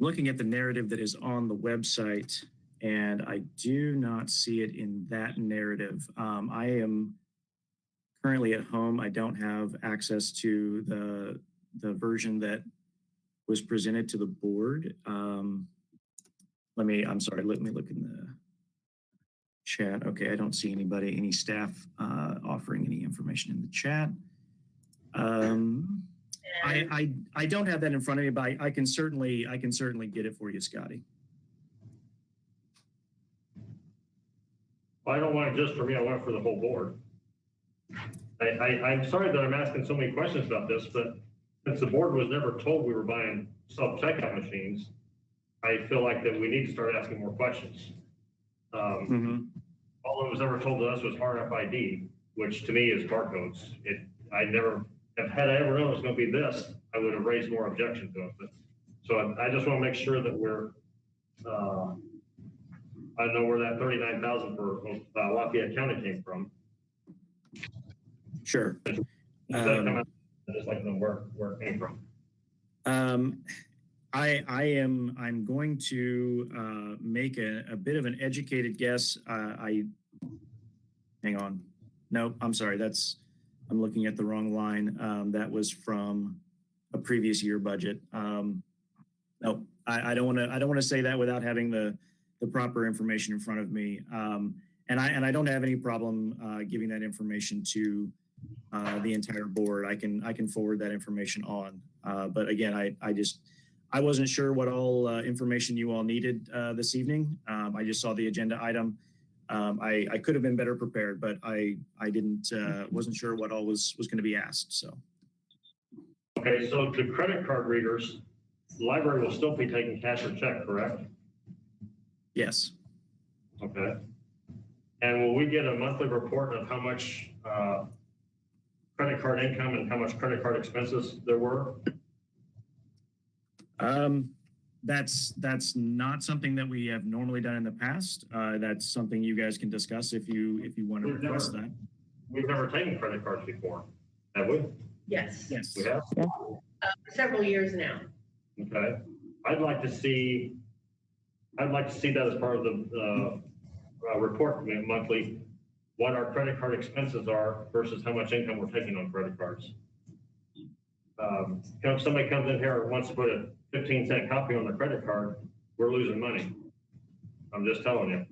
Looking at the narrative that is on the website, and I do not see it in that narrative. I am currently at home. I don't have access to the version that was presented to the board. I'm sorry, let me look in the chat. Okay, I don't see any staff offering any information in the chat. I don't have that in front of me, but I can certainly get it for you, Scotty. Well, I don't want it just for me, I want it for the whole board. I'm sorry that I'm asking so many questions about this, but since the board was never told we were buying self-checkout machines, I feel like that we need to start asking more questions. All that was ever told to us was RFID, which to me is barcodes. Had I ever known it was going to be this, I would have raised more objection to it. But, so I just want to make sure that we're, I know where that 39,000 for Lafayette County came from. Sure. Does that come out? I just like to know where it came from. I'm going to make a bit of an educated guess. Hang on. No, I'm sorry. I'm looking at the wrong line. That was from a previous year budget. No, I don't want to say that without having the proper information in front of me. And I don't have any problem giving that information to the entire board. I can forward that information on. But again, I wasn't sure what all information you all needed this evening. I just saw the agenda item. I could have been better prepared, but I wasn't sure what all was going to be asked. So. Okay, so the credit card readers, the library will still be taking cash or check, correct? Yes. Okay. And will we get a monthly report of how much credit card income and how much credit card expenses there were? That's not something that we have normally done in the past. That's something you guys can discuss if you want to request that. We've never taken credit cards before, have we? Yes, Yes. We have? several years now. Okay. I'd like to see that as part of the report monthly, what our credit card expenses are versus how much income we're taking on credit cards. If somebody comes in here and wants to put a 15-cent copy on their credit card, we're losing money. I'm just telling you.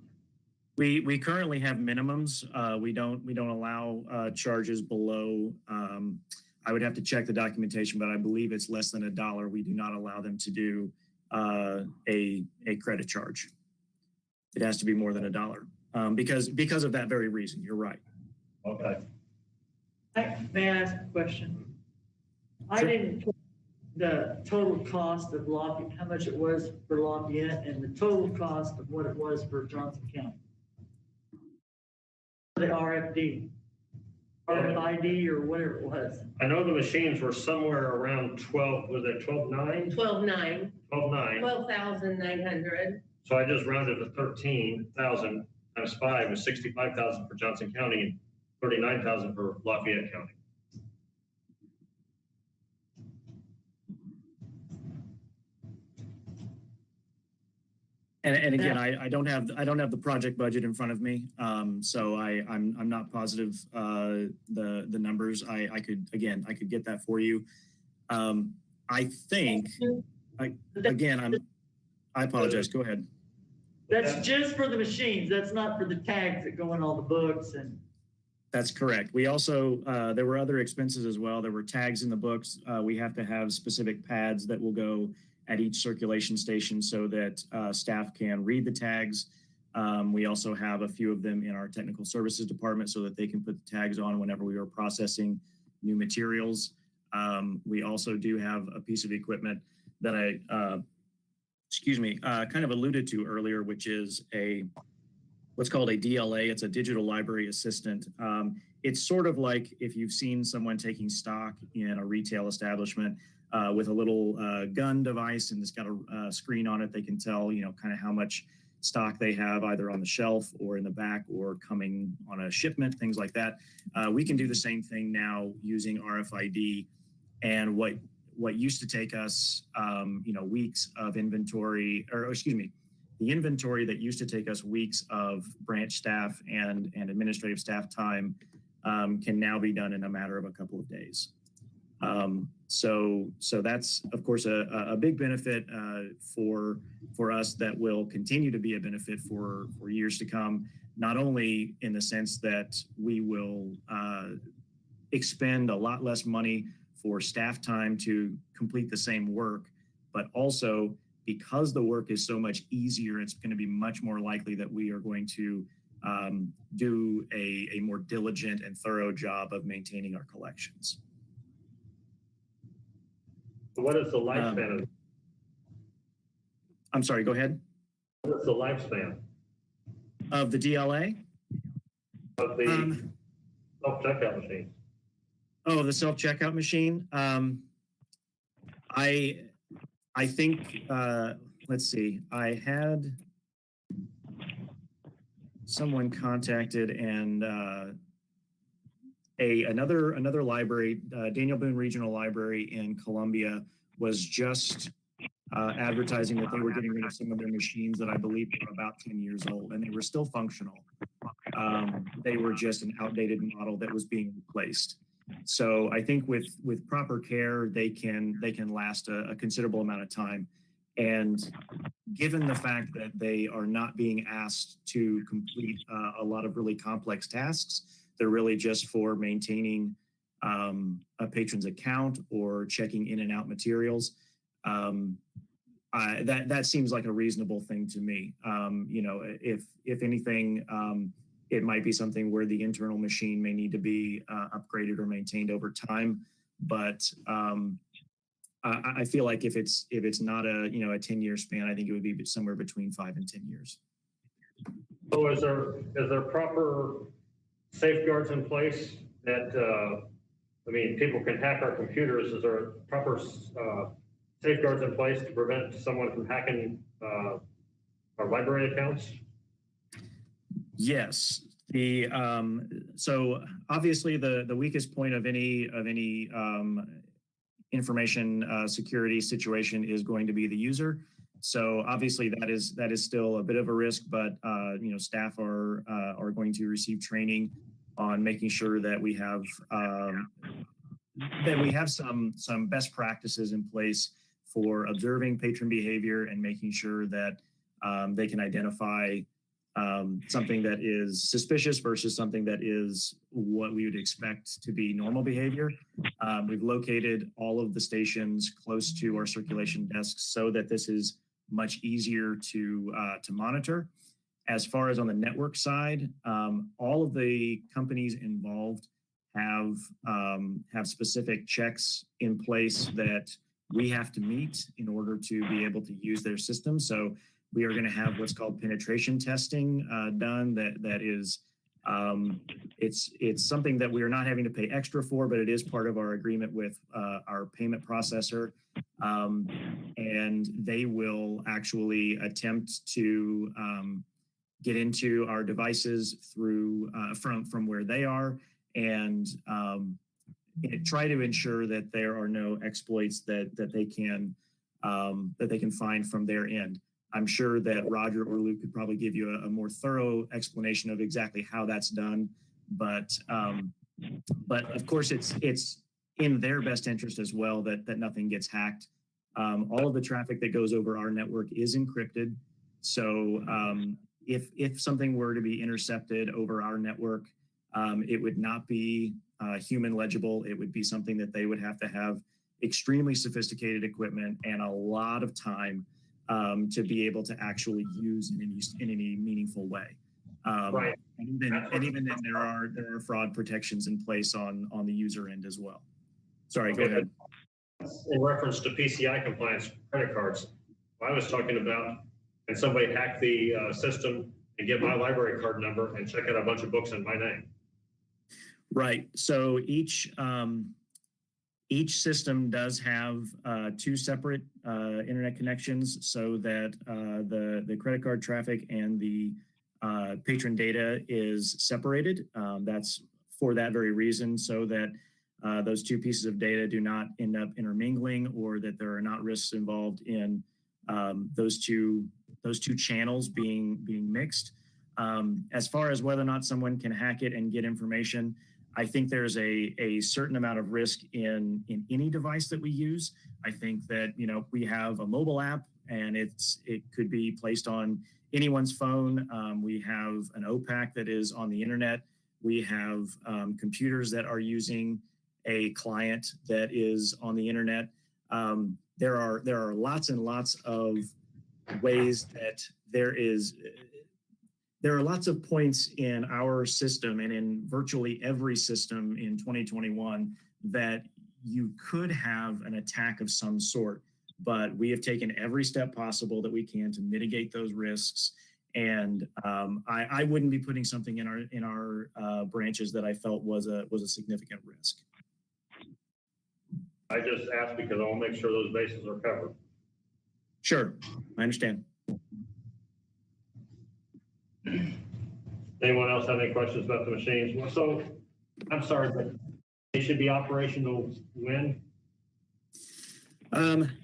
We currently have minimums. We don't allow charges below. I would have to check the documentation, but I believe it's less than $1. We do not allow them to do a credit charge. It has to be more than $1 because of that very reason. You're right. Okay. May I ask a question? I Sure. didn't put the total cost of Lafayette, how much it was for Lafayette and the total cost of what it was for Johnson County. The RFID or whatever it was. I know the machines were somewhere around 12, was it 12.9? 12,900, 12.9. 12,900. So I just rounded to 13,000 times 5 is 65,000 for Johnson County and 39,000 for Lafayette County. And again, I don't have the project budget in front of me, so I'm not positive the numbers. I could get that for you. I think I apologize. Go ahead. That's just for the machines. That's not for the tags that go in all the books and. That's correct. We also, there were other expenses as well. There were tags in the books. We have to have specific pads that will go at each circulation station so that staff can read the tags. We also have a few of them in our technical services department so that they can put the tags on whenever we are processing new materials. We also do have a piece of equipment that I, kind of alluded to earlier, which is what's called a DLA. It's a digital library assistant. It's sort of like if you've seen someone taking stock in a retail establishment with a little gun device and it's got a screen on it. They can tell, kind of how much stock they have either on the shelf or in the back or coming on a shipment, things like that. We can do the same thing now using RFID. And what used to take us, weeks of inventory, the inventory that used to take us weeks of branch staff and administrative staff time can now be done in a matter of a couple of days. So that's, of course, a big benefit for us that will continue to be a benefit for years to come, not only in the sense that we will expend a lot less money for staff time to complete the same work, but also because the work is so much easier, it's going to be much more likely that we are going to do a more diligent and thorough job of maintaining our collections. What is the lifespan of? I'm sorry, go ahead. What's the lifespan Of the DLA? of the self-checkout machine? Oh, the self-checkout machine. I think, let's see, I had someone contacted and another library, Daniel Boone Regional Library in Columbia, was just advertising that they were getting rid of some of their machines that I believe were about 10 years old, and they were still functional. They were just an outdated model that was being replaced. So I think with proper care, they can last a considerable amount of time. And given the fact that they are not being asked to complete a lot of really complex tasks, they're really just for maintaining a patron's account or checking in and out materials. That seems like a reasonable thing to me. If anything, it might be something where the internal machine may need to be upgraded or maintained over time. But I feel like if it's not a 10-year span, I think it would be somewhere between 5 and 10 years. So is there proper safeguards in place that people can hack our computers? Is there proper safeguards in place to prevent someone from hacking our library accounts? Yes. So obviously the weakest point of any information security situation is going to be the user. So obviously that is still a bit of a risk, but staff are going to receive training on making sure that we have some best practices in place for observing patron behavior and making sure that they can identify something that is suspicious versus something that is what we would expect to be normal behavior. We've located all of the stations close to our circulation desks so that this is much easier to monitor. As far as on the network side, all of the companies involved have specific checks in place that we have to meet in order to be able to use their system. So we are going to have what's called penetration testing done. That is, it's something that we are not having to pay extra for, but it is part of our agreement with our payment processor, and they will actually attempt to get into our devices through from where they are, and try to ensure that there are no exploits that they can find from their end. I'm sure that Roger or Luke could probably give you a more thorough explanation of exactly how that's done, but of course it's in their best interest as well that nothing gets hacked. All of the traffic that goes over our network is encrypted, so if something were to be intercepted over our network, it would not be human legible. It would be something that they would have to have extremely sophisticated equipment and a lot of time to be able to actually use in any meaningful way. Right. And even then, there are fraud protections in place on the user end as well. Sorry, go ahead. In reference to PCI compliance credit cards, I was talking about, can somebody hack the system and get my library card number and check out a bunch of books in my name? Right. So each system does have two separate internet connections, so that the credit card traffic and the patron data is separated. That's for that very reason, so that those two pieces of data do not end up intermingling, or that there are not risks involved in those two channels being mixed. As far as whether or not someone can hack it and get information, I think there's a certain amount of risk in any device that we use. I think that, we have a mobile app, and it could be placed on anyone's phone. We have an OPAC that is on the internet. We have computers that are using a client that is on the internet. There are lots and lots of ways that there are lots of points in our system and in virtually every system in 2021 that you could have an attack of some sort, but we have taken every step possible that we can to mitigate those risks. And I wouldn't be putting something in our branches that I felt was a significant risk. I just asked because I want to make sure those bases are covered. Sure, I understand. Anyone else have any questions about the machines? Well, so, I'm sorry, but they should be operational when?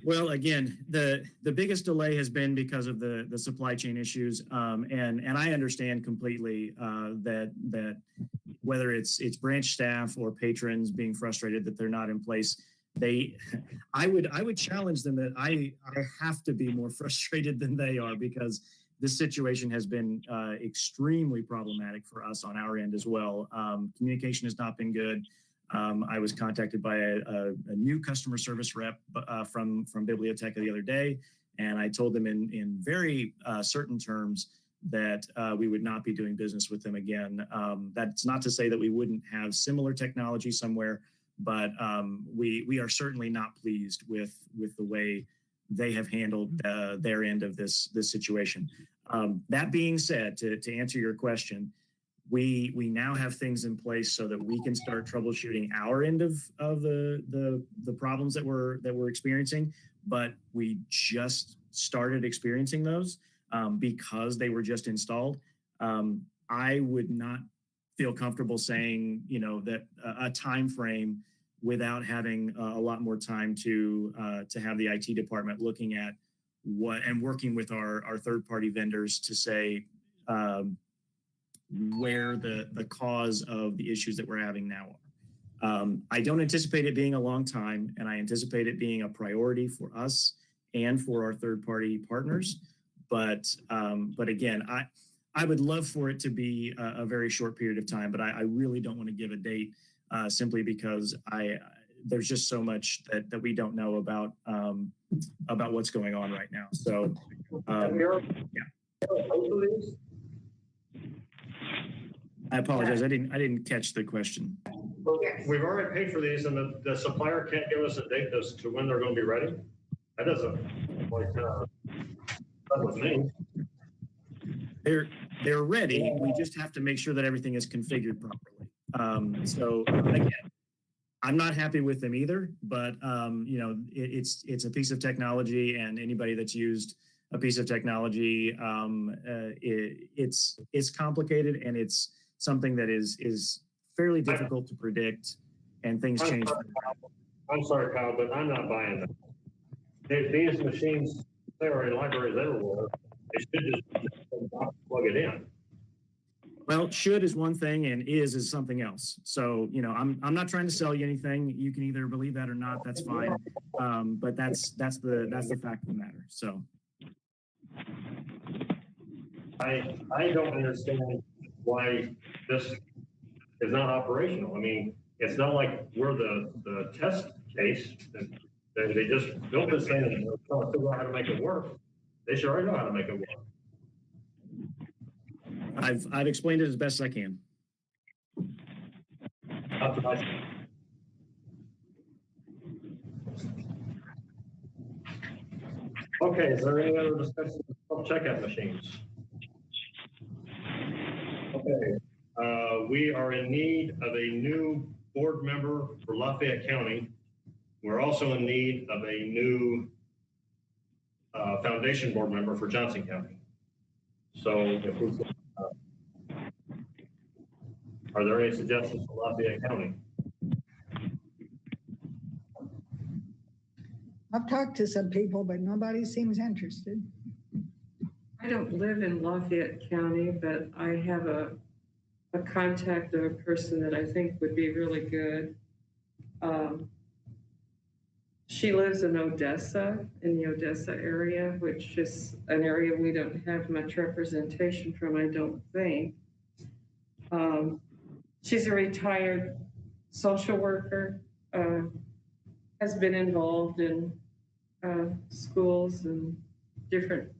Well, again, the biggest delay has been because of the supply chain issues, and I understand completely that whether it's branch staff or patrons being frustrated that they're not in place, I would challenge them that I have to be more frustrated than they are, because this situation has been extremely problematic for us on our end as well. Communication has not been good. I was contacted by a new customer service rep from Biblioteca the other day, and I told them in very certain terms that we would not be doing business with them again. That's not to say that we wouldn't have similar technology somewhere, but we are certainly not pleased with the way they have handled their end of this situation. That being said, to answer your question, we now have things in place so that we can start troubleshooting our end of the problems that we're experiencing, but we just started experiencing those because they were just installed. I would not feel comfortable saying, that a time frame without having a lot more time to have the IT department looking at and working with our third-party vendors to say where the cause of the issues that we're having now are. I don't anticipate it being a long time, and I anticipate it being a priority for us and for our third-party partners. But again, I would love for it to be a very short period of time, but I really don't want to give a date simply because there's just so much that we don't know about what's going on right now. So, I apologize. I didn't catch the question. We've already paid for these, and the supplier can't give us a date as to when they're going to be ready. That doesn't that was me. They're ready. We just have to make sure that everything is configured properly. So again, I'm not happy with them either, but it's a piece of technology, and anybody that's used a piece of technology, it's complicated, and it's something that is fairly difficult to predict, and things change. I'm sorry, Kyle, but I'm not buying that. These machines, they are in libraries everywhere. They should just plug it in. Well, should is one thing, and is something else. So, I'm not trying to sell you anything. You can either believe that or not. That's fine. But that's the fact of the matter. So, I don't understand why this is not operational. I mean, it's not like we're the test case. They just built this thing and they're trying to figure out how to make it work. They should already know how to make it work. I've explained it as best as I can. Okay, is there any other discussion of checkout machines? Okay, we are in need of a new board member for Lafayette County. We're also in need of a new foundation board member for Johnson County. So if we are there any suggestions for Lafayette County? I've talked to some people, but nobody seems interested. I don't live in Lafayette County, but I have a contact of a person that I think would be really good. She lives in Odessa, in the Odessa area, which is an area we don't have much representation from, I don't think. She's a retired social worker, has been involved in schools and different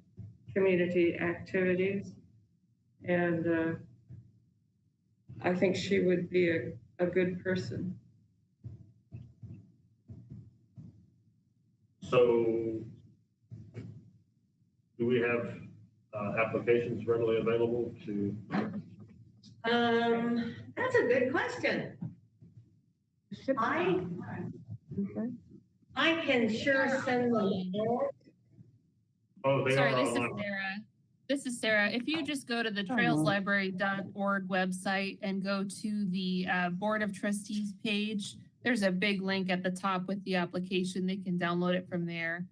community activities. And I think she would be a good person. So do we have applications readily available to? That's a good question. I can sure send them. Oh, they Sorry, are this is online. Sarah. This is Sarah. If you just go to the trailslibrary.org website and go to the Board of Trustees page, there's a big link at the top with the application. They can download it from there.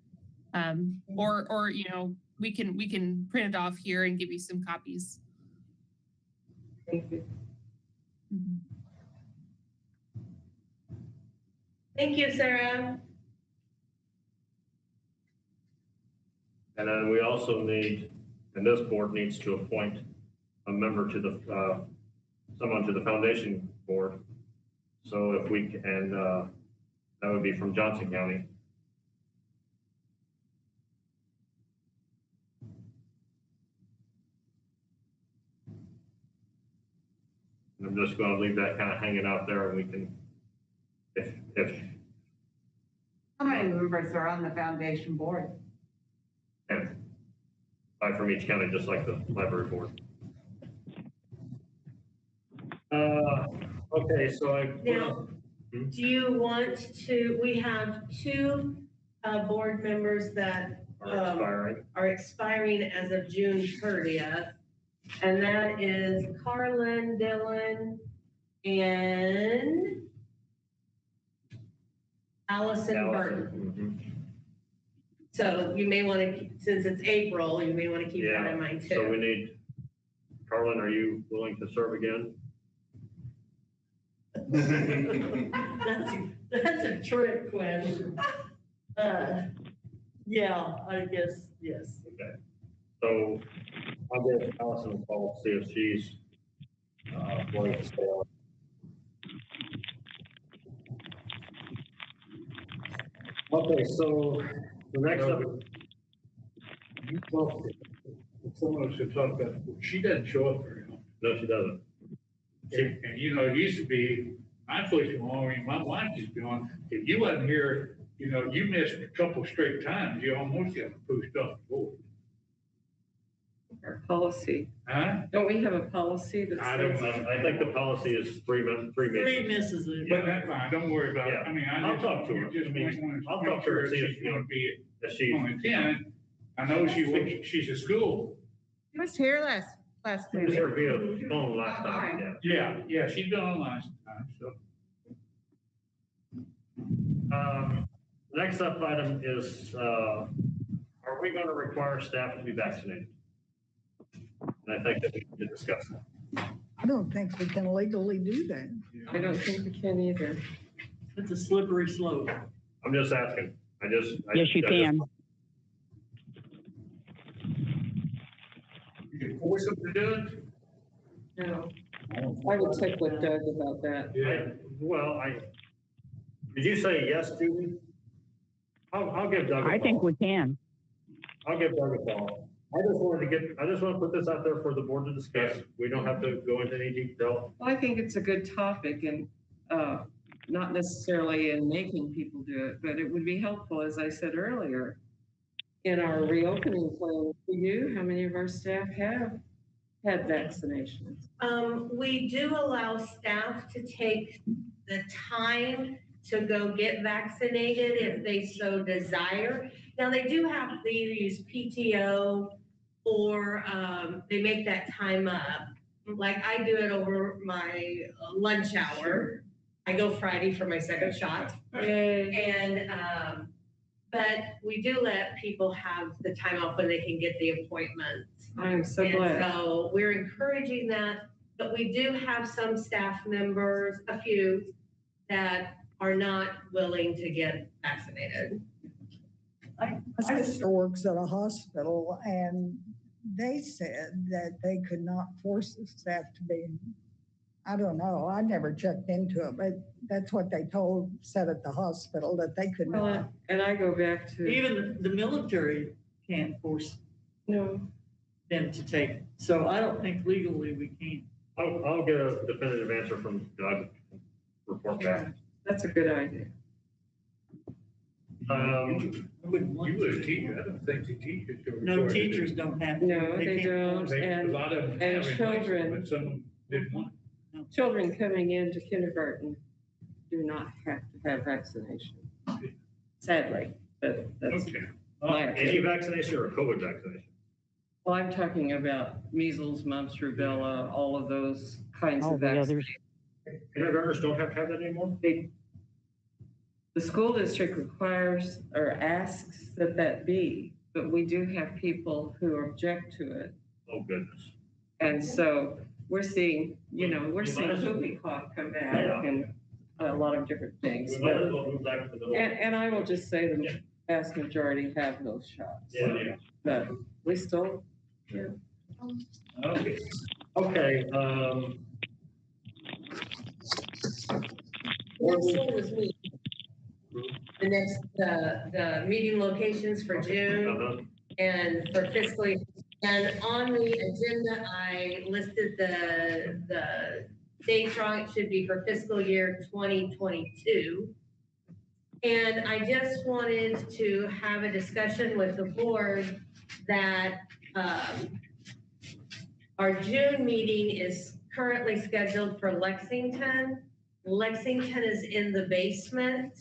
Or we can print it off here and give you some copies. Thank you. Mm-hmm. Thank you, Sarah. And then we also need, and this board needs to appoint a member to the, someone to the foundation board. So if we can, that would be from Johnson County. And I'm just going to leave that kind of hanging out there, and we can, if How many members are on the foundation board? and five from each county, just like the library board. Okay, so Now, do you want to, we have two board members that are expiring as of June 30th. And that is Carlin, Dylan, and Allison Burton. So you may want to, since it's April, you may want to keep that in mind too. So we need, Carlin, are you willing to serve again? That's a trick question. Yeah, I guess, yes. Okay. So I'll give Allison a call, see if she's, willing to stay on. Okay, so the next up, Well, someone should talk about, she doesn't show up very often. no, she doesn't. And you know, it used to be, I'm pushing along, I mean, my wife is gone, if you wasn't here, you know, you missed a couple straight times, you almost got pushed off the board. Our policy. Huh? Don't we have a policy that I don't says? know. I think the policy is three meetings. Three misses it. But that's fine, don't worry about it. I mean, I'll talk to her. Just I mean, might want I'll to talk make to her sure and see if, she's you know, gonna be that she, on the 10. I know she works, she's at school. She was here last she was here via phone last time, yeah. Yeah, she's been on last time, so. Next up item is, are we going to require staff to be vaccinated? And I think that we need to discuss that. I don't think we can legally do that. I don't think we can either. It's a slippery slope. I'm just asking. Yes, you can. You can force them to do it? No. I would check with Doug about that. Did you say yes, Judy? I'll give Doug a call. I think we can. I'll give Doug a call. I just want to put this out there for the board to discuss. We don't have to go into any detail. Well, I think it's a good topic and not necessarily in making people do it, but it would be helpful, as I said earlier, in our reopening plan for you, how many of our staff have had vaccinations? We do allow staff to take the time to go get vaccinated if they so desire. Now, they do have to either use PTO or they make that time up. Like I do it over my lunch hour. I go Friday for my second shot. And, but we do let people have the time off when they can get the appointments. I'm so And glad. so we're encouraging that, but we do have some staff members, a few, that are not willing to get vaccinated. My sister works at a hospital and they said that they could not force the staff to be, I don't know, I never checked into it, but that's what they said at the hospital, that they could not. Well, and I go back to. Even the military can't force No, them to take it. So I don't think legally we can. I'll get a definitive answer from Doug, report back. that's a good idea. Um, You would a teacher, I don't think the teachers. are No, required to do teachers it. don't have to. No, they can't don't. force They- And- a lot of them and have in place, children. But some didn't want. Children coming into kindergarten do not have to have vaccination. Sadly, but that's Okay. my any opinion. vaccination or a COVID vaccination? Well, I'm talking about measles, mumps, rubella, all of those kinds All of the vaccines. others. Kindergartners don't have to have that anymore? The school district requires or asks that be, but we do have people who object to it. Oh, goodness. And so we're seeing, we're seeing whooping cough come back and a lot of different things. We might as well move back to the. And I will just say the vast majority have those shots, Yeah. but we still, Okay. Okay, Next one was me. The next, the meeting locations for June uh-huh. and for fiscal year. And on the agenda, I listed the dates wrong. It should be for fiscal year 2022. And I just wanted to have a discussion with the board that our June meeting is currently scheduled for Lexington. Lexington is in the basement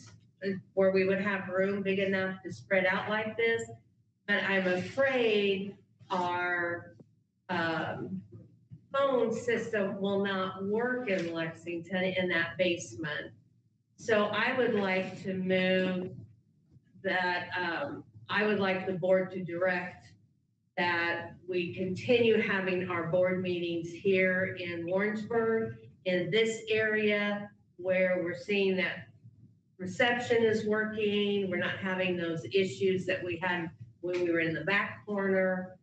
where we would have room big enough to spread out like this. But I'm afraid our phone system will not work in Lexington in that basement. So I would like to move that, I would like the board to direct that we continue having our board meetings here in Warrensburg, in this area where we're seeing that reception is working, we're not having those issues that we had when we were in the back corner.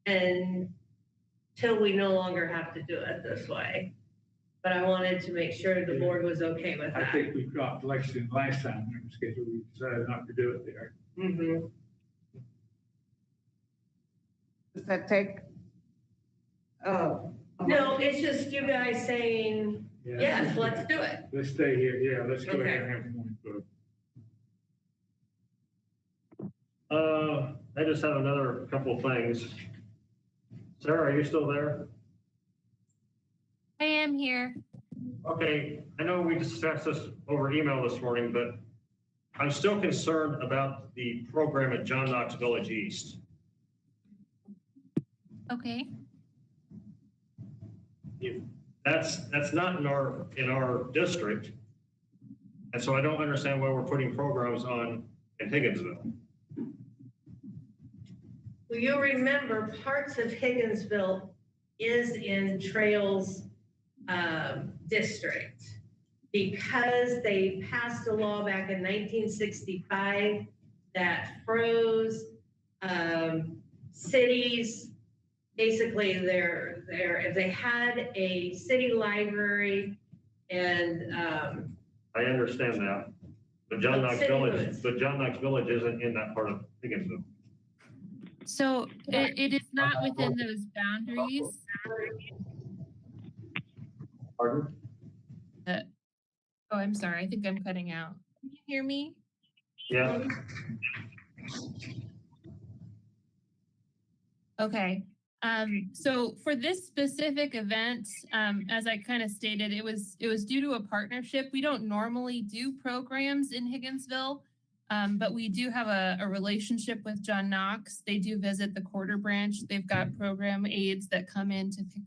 until we no longer have to do it this way. But I wanted to make sure the board was okay with I that. think we dropped Lexington last time we were scheduled, we decided not to do it there. Mhm. Does that take? No, it's just you guys saying, yes, let's do it. Let's stay here, yeah, let's go Okay. ahead and have one. But I just have another couple of things. Sarah, are you still there? I am here. Okay, I know we discussed this over email this morning, but I'm still concerned about the program at John Knox Village East. Okay. That's not in our district. And so I don't understand why we're putting programs on in Higginsville. Well, you'll remember parts of Higginsville is in Trails district because they passed a law back in 1965 that froze cities. Basically, if they had a city library and I understand that, but John Knox Village isn't in that part of Higginsville. So it is not within those boundaries. Pardon? Oh, I'm sorry. I think I'm cutting out. Can you hear me? Yeah. Okay. So for this specific event, as I kind of stated, it was due to a partnership. We don't normally do programs in Higginsville, but we do have a relationship with John Knox. They do visit the quarter branch. They've got program aides that come in to pick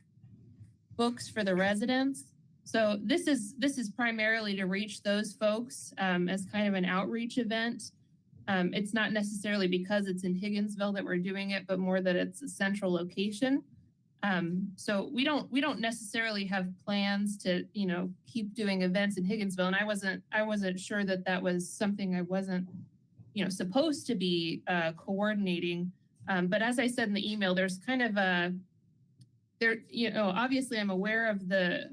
books for the residents. So this is primarily to reach those folks as kind of an outreach event. It's not necessarily because it's in Higginsville that we're doing it, but more that it's a central location. So we don't necessarily have plans to, keep doing events in Higginsville. And I wasn't sure that was something I wasn't, supposed to be coordinating. But as I said in the email, there's kind of obviously I'm aware of the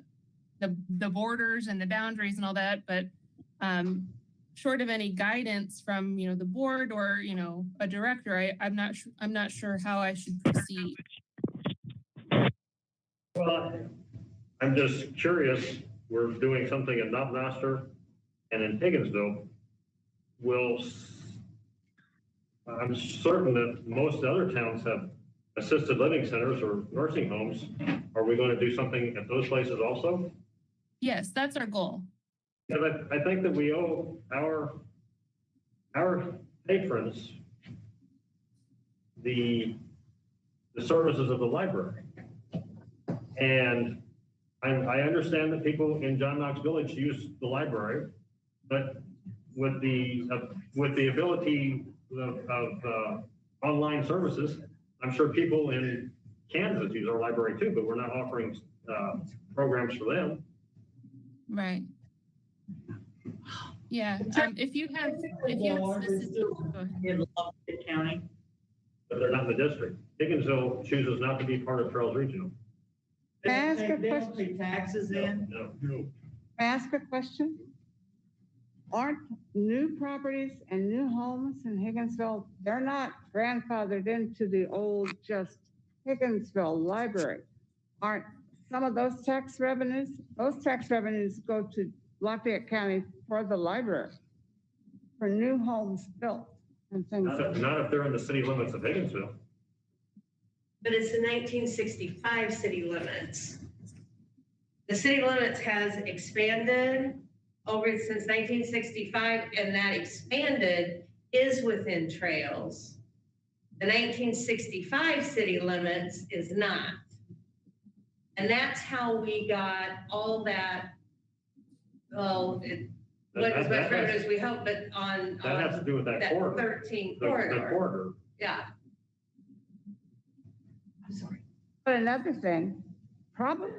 borders and the boundaries and all that, but short of any guidance from the board or a director, I'm not sure how I should proceed. Well, I'm just curious. We're doing something in Knobnoster and in Higginsville. I'm certain that most other towns have assisted living centers or nursing homes. Are we going to do something at those places also? Yes, that's our goal. Yeah, but I think that we owe our patrons the services of the library. And I understand that people in John Knox Village use the library, but with the ability of online services, I'm sure people in Kansas use our library too, but we're not offering programs for them. Right. Yeah. If you have specific, In Lafayette County. But they're not in the district. Higginsville chooses not to be part of Trails Regional. May I ask a They don't question? pay taxes in. No. May I ask a question? Aren't new properties and new homes in Higginsville, they're not grandfathered into the old just Higginsville library? Aren't some of those tax revenues go to Lafayette County for the library, for new homes built and things? Not if they're in the city limits of Higginsville. But it's the 1965 city limits. The city limits has expanded over since 1965, and that expanded is within Trails. The 1965 city limits is not. And that's how we got all that, what is much road as we hope, but on. That has to do with that corridor. 13 The corridor. corridor. Yeah. I'm sorry. But another thing, probably,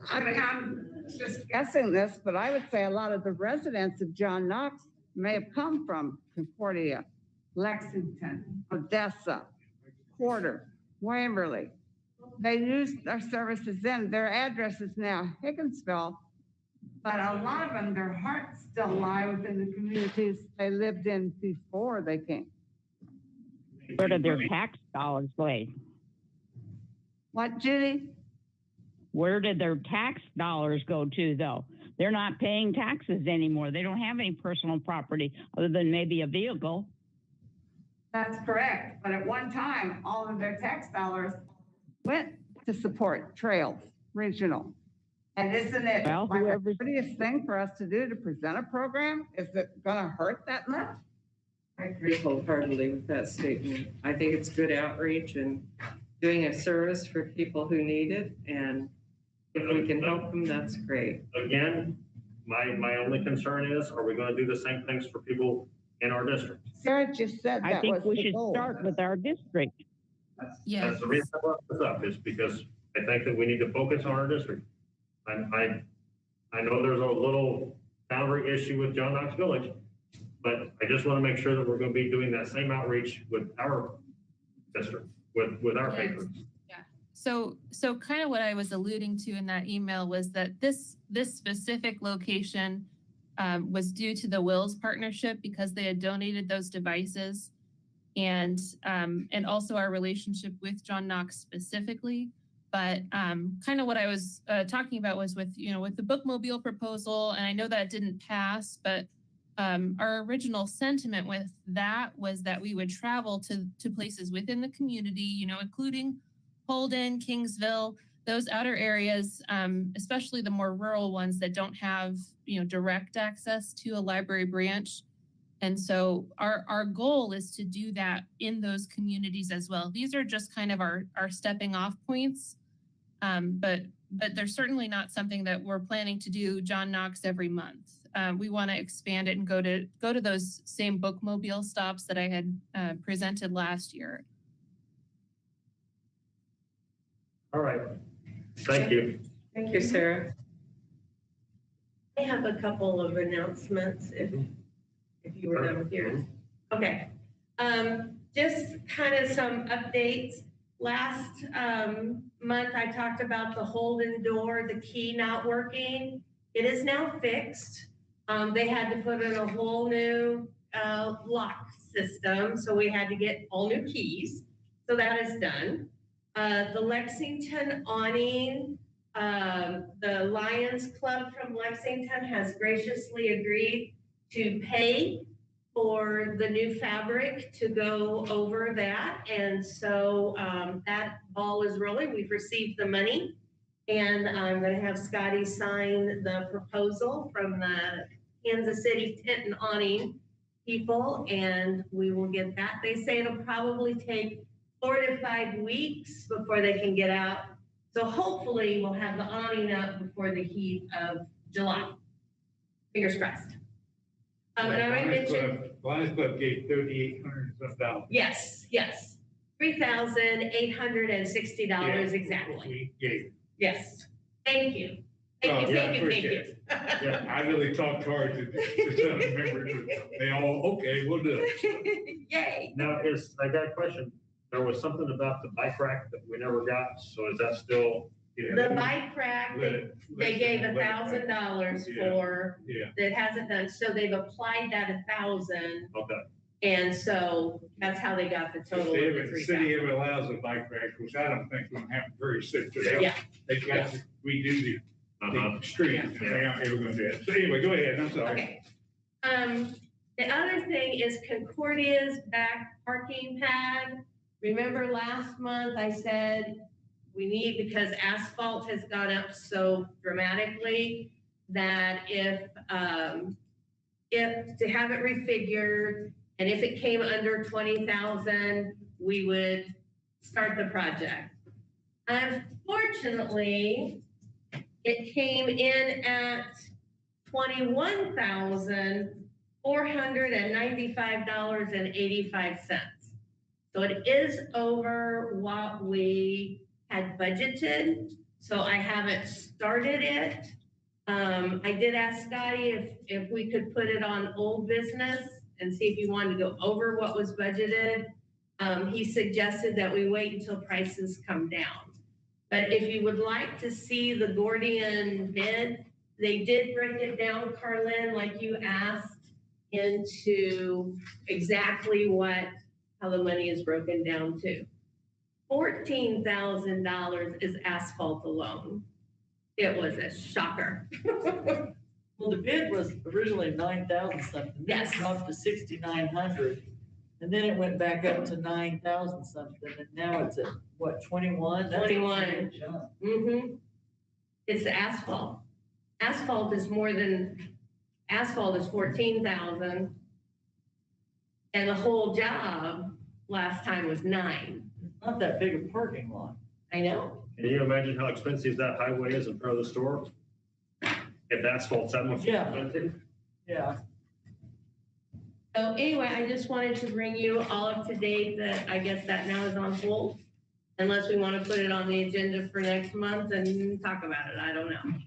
I'm just guessing this, but I would say a lot of the residents of John Knox may have come from Concordia, Lexington, Odessa, Porter, Waverly. They used our services then. Their address is now Higginsville, but a lot of them, their hearts still lie within the communities they lived in before they came. Where did their tax dollars go? What, Judy? Where did their tax dollars go to, though? They're not paying taxes anymore. They don't have any personal property other than maybe a vehicle. That's correct. But at one time, all of their tax dollars went to support Trails Regional. And isn't it Well, like the whoever- prettiest thing for us to do to present a program? Is it gonna hurt that much? I agree wholeheartedly with that statement. I think it's good outreach and doing a service for people who need it. And if we can help them, that's great. Again, my only concern is, are we gonna do the same things for people in our district? Sarah just said I that think was we the should goal. start with our district. Yeah. That's the reason I brought this up, is because I think that we need to focus on our district. I know there's a little boundary issue with John Knox Village, but I just want to make sure that we're going to be doing that same outreach with our district, with our Yes. patrons. So kind of what I was alluding to in that email was that this specific location was due to the Wills partnership because they had donated those devices, and also our relationship with John Knox specifically. But kind of what I was talking about was with the bookmobile proposal, and I know that didn't pass, but our original sentiment with that was that we would travel to places within the community, including Holden, Kingsville, those outer areas, especially the more rural ones that don't have, direct access to a library branch. And so our goal is to do that in those communities as well. These are just kind of our stepping off points. But they're certainly not something that we're planning to do John Knox every month. We want to expand it and go to those same bookmobile stops that I had presented last year. All right. Thank you. Thank you, Sarah. I have a couple of announcements if you were done with yours. Okay. Just kind of some updates. Last month, I talked about the Holden door, the key not working. It is now fixed. They had to put in a whole new lock system, so we had to get all new keys. So that is done. The Lexington awning, the Lions Club from Lexington has graciously agreed to pay for the new fabric to go over that. And so that ball is rolling. We've received the money, and I'm going to have Scotty sign the proposal from the Kansas City tent and awning people, and we will get that. They say it'll probably take 4 to 5 weeks before they can get out. So hopefully we'll have the awning up before the heat of July. Fingers crossed. And I already mentioned. Lions Club gave $3,800 something. Yes, $3,860 exactly. We gave. Yes. Thank you. Thank you, thank you. I really talked hard to some members. They all, okay, we'll do it. Yay. Now, I got a question. There was something about the bike rack that we never got. So is that still? The bike rack, they gave $1,000 for, that hasn't done, so they've applied that 1,000. Okay. And so that's how they got the total of the The 3,000. city ever allows a bike rack, which I don't think will happen very soon. Yeah. They got to redo the street. They aren't ever gonna do it. So anyway, go ahead, I'm sorry. Okay. The other thing is Concordia's back parking pad. Remember last month I said we need, because asphalt has gone up so dramatically, that if to have it refigured, and if it came under 20,000, we would start the project. Unfortunately, it came in at $21,495.85. So it is over what we had budgeted. So I haven't started it. I did ask Scotty if we could put it on old business and see if he wanted to go over what was budgeted. He suggested that we wait until prices come down. But if you would like to see the Gordian bid, they did break it down, Carlin, like you asked, into exactly how the money is broken down to. $14,000 is asphalt alone. It was a shocker. Well, the bid was originally 9,000 something. Then Yes. it dropped to 6,900. And then it went back up to 9,000 something. And now it's at what, 21? That's a 21. big jump. Mm-hmm. It's the asphalt. Asphalt is 14,000. And the whole job last time was 9. It's not that big a parking lot. I know. Can you imagine how expensive that highway is in front of the store? If asphalt's that much Yeah. expensive? Yeah. So anyway, I just wanted to bring you all up to date that I guess that now is on hold. Unless we want to put it on the agenda for next month and talk about it. I don't know.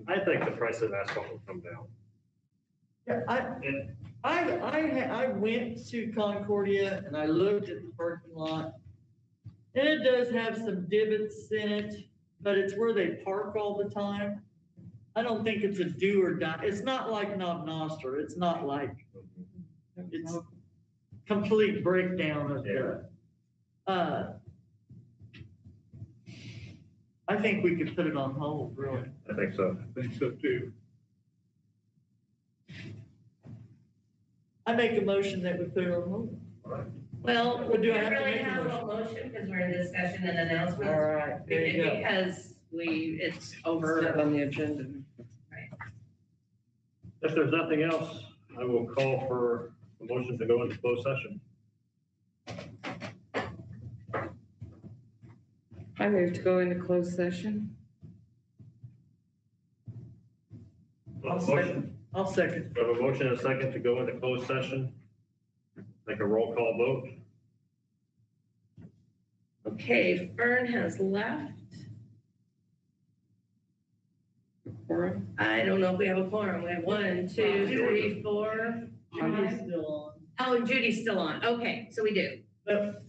I think the price of asphalt will come down. Yeah, And I went to Concordia and I looked at the parking lot. And it does have some divots in it, but it's where they park all the time. I don't think it's a do or die. It's not like Knob Noster. It's not like, it's complete breakdown of I think we could put it on hold, really. I think so. I think so too. I make a motion that we put it on hold. Well, Well, we do I don't have to really make a have a motion because we're in discussion and announcements. All right, there you go. Because it's It's not over. on the agenda. If there's nothing else, I will call for a motion to go into closed session. I move to go into closed session. I'll second. I'll second. We have a motion and a second to go into closed session. Make a roll call vote. Okay, Fern has left. I don't know if we have a quorum. We have 1, 2, 3, 4. Judy's still on. Oh, and Judy's still on. Okay, so we do. But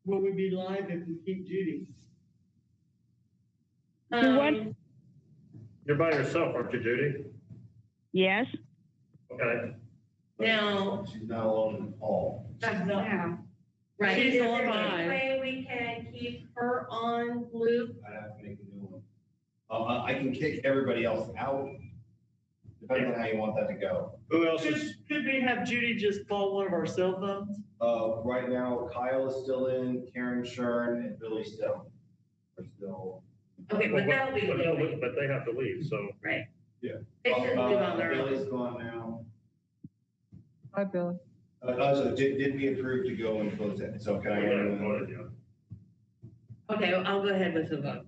will we be live if we keep Judy? Do what? You're by yourself, aren't you, Judy? Yes, Okay. Now, She's not alone in the call. She's not. Yeah. right, She's is there on any mine. way we can keep her on loop? I'd have to make a new one. I can kick everybody else out, depending on how you want that to go. Who else is, Could we have Judy just call one of our cell phones? Right now, Kyle is still in, Karen Shern, and Billy Stone are still. Okay, but that'll be leaving, but they have to leave, so. right? Yeah. They shouldn't leave on their own. Billy's gone now. Hi, Billy. So did we approve to go and close it? So can I? Okay, well, I'll go ahead with the vote.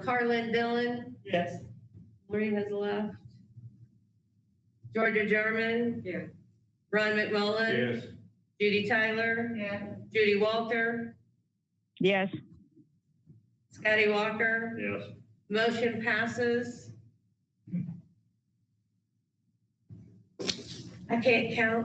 Carlin Dillon, Yes. Maureen has left. Georgia German. Yeah. Ron McMullen. Yes. Judy Tyler. Yeah. Judy Walter. yes. Scotty Walker. Yes. Motion passes. I can't count.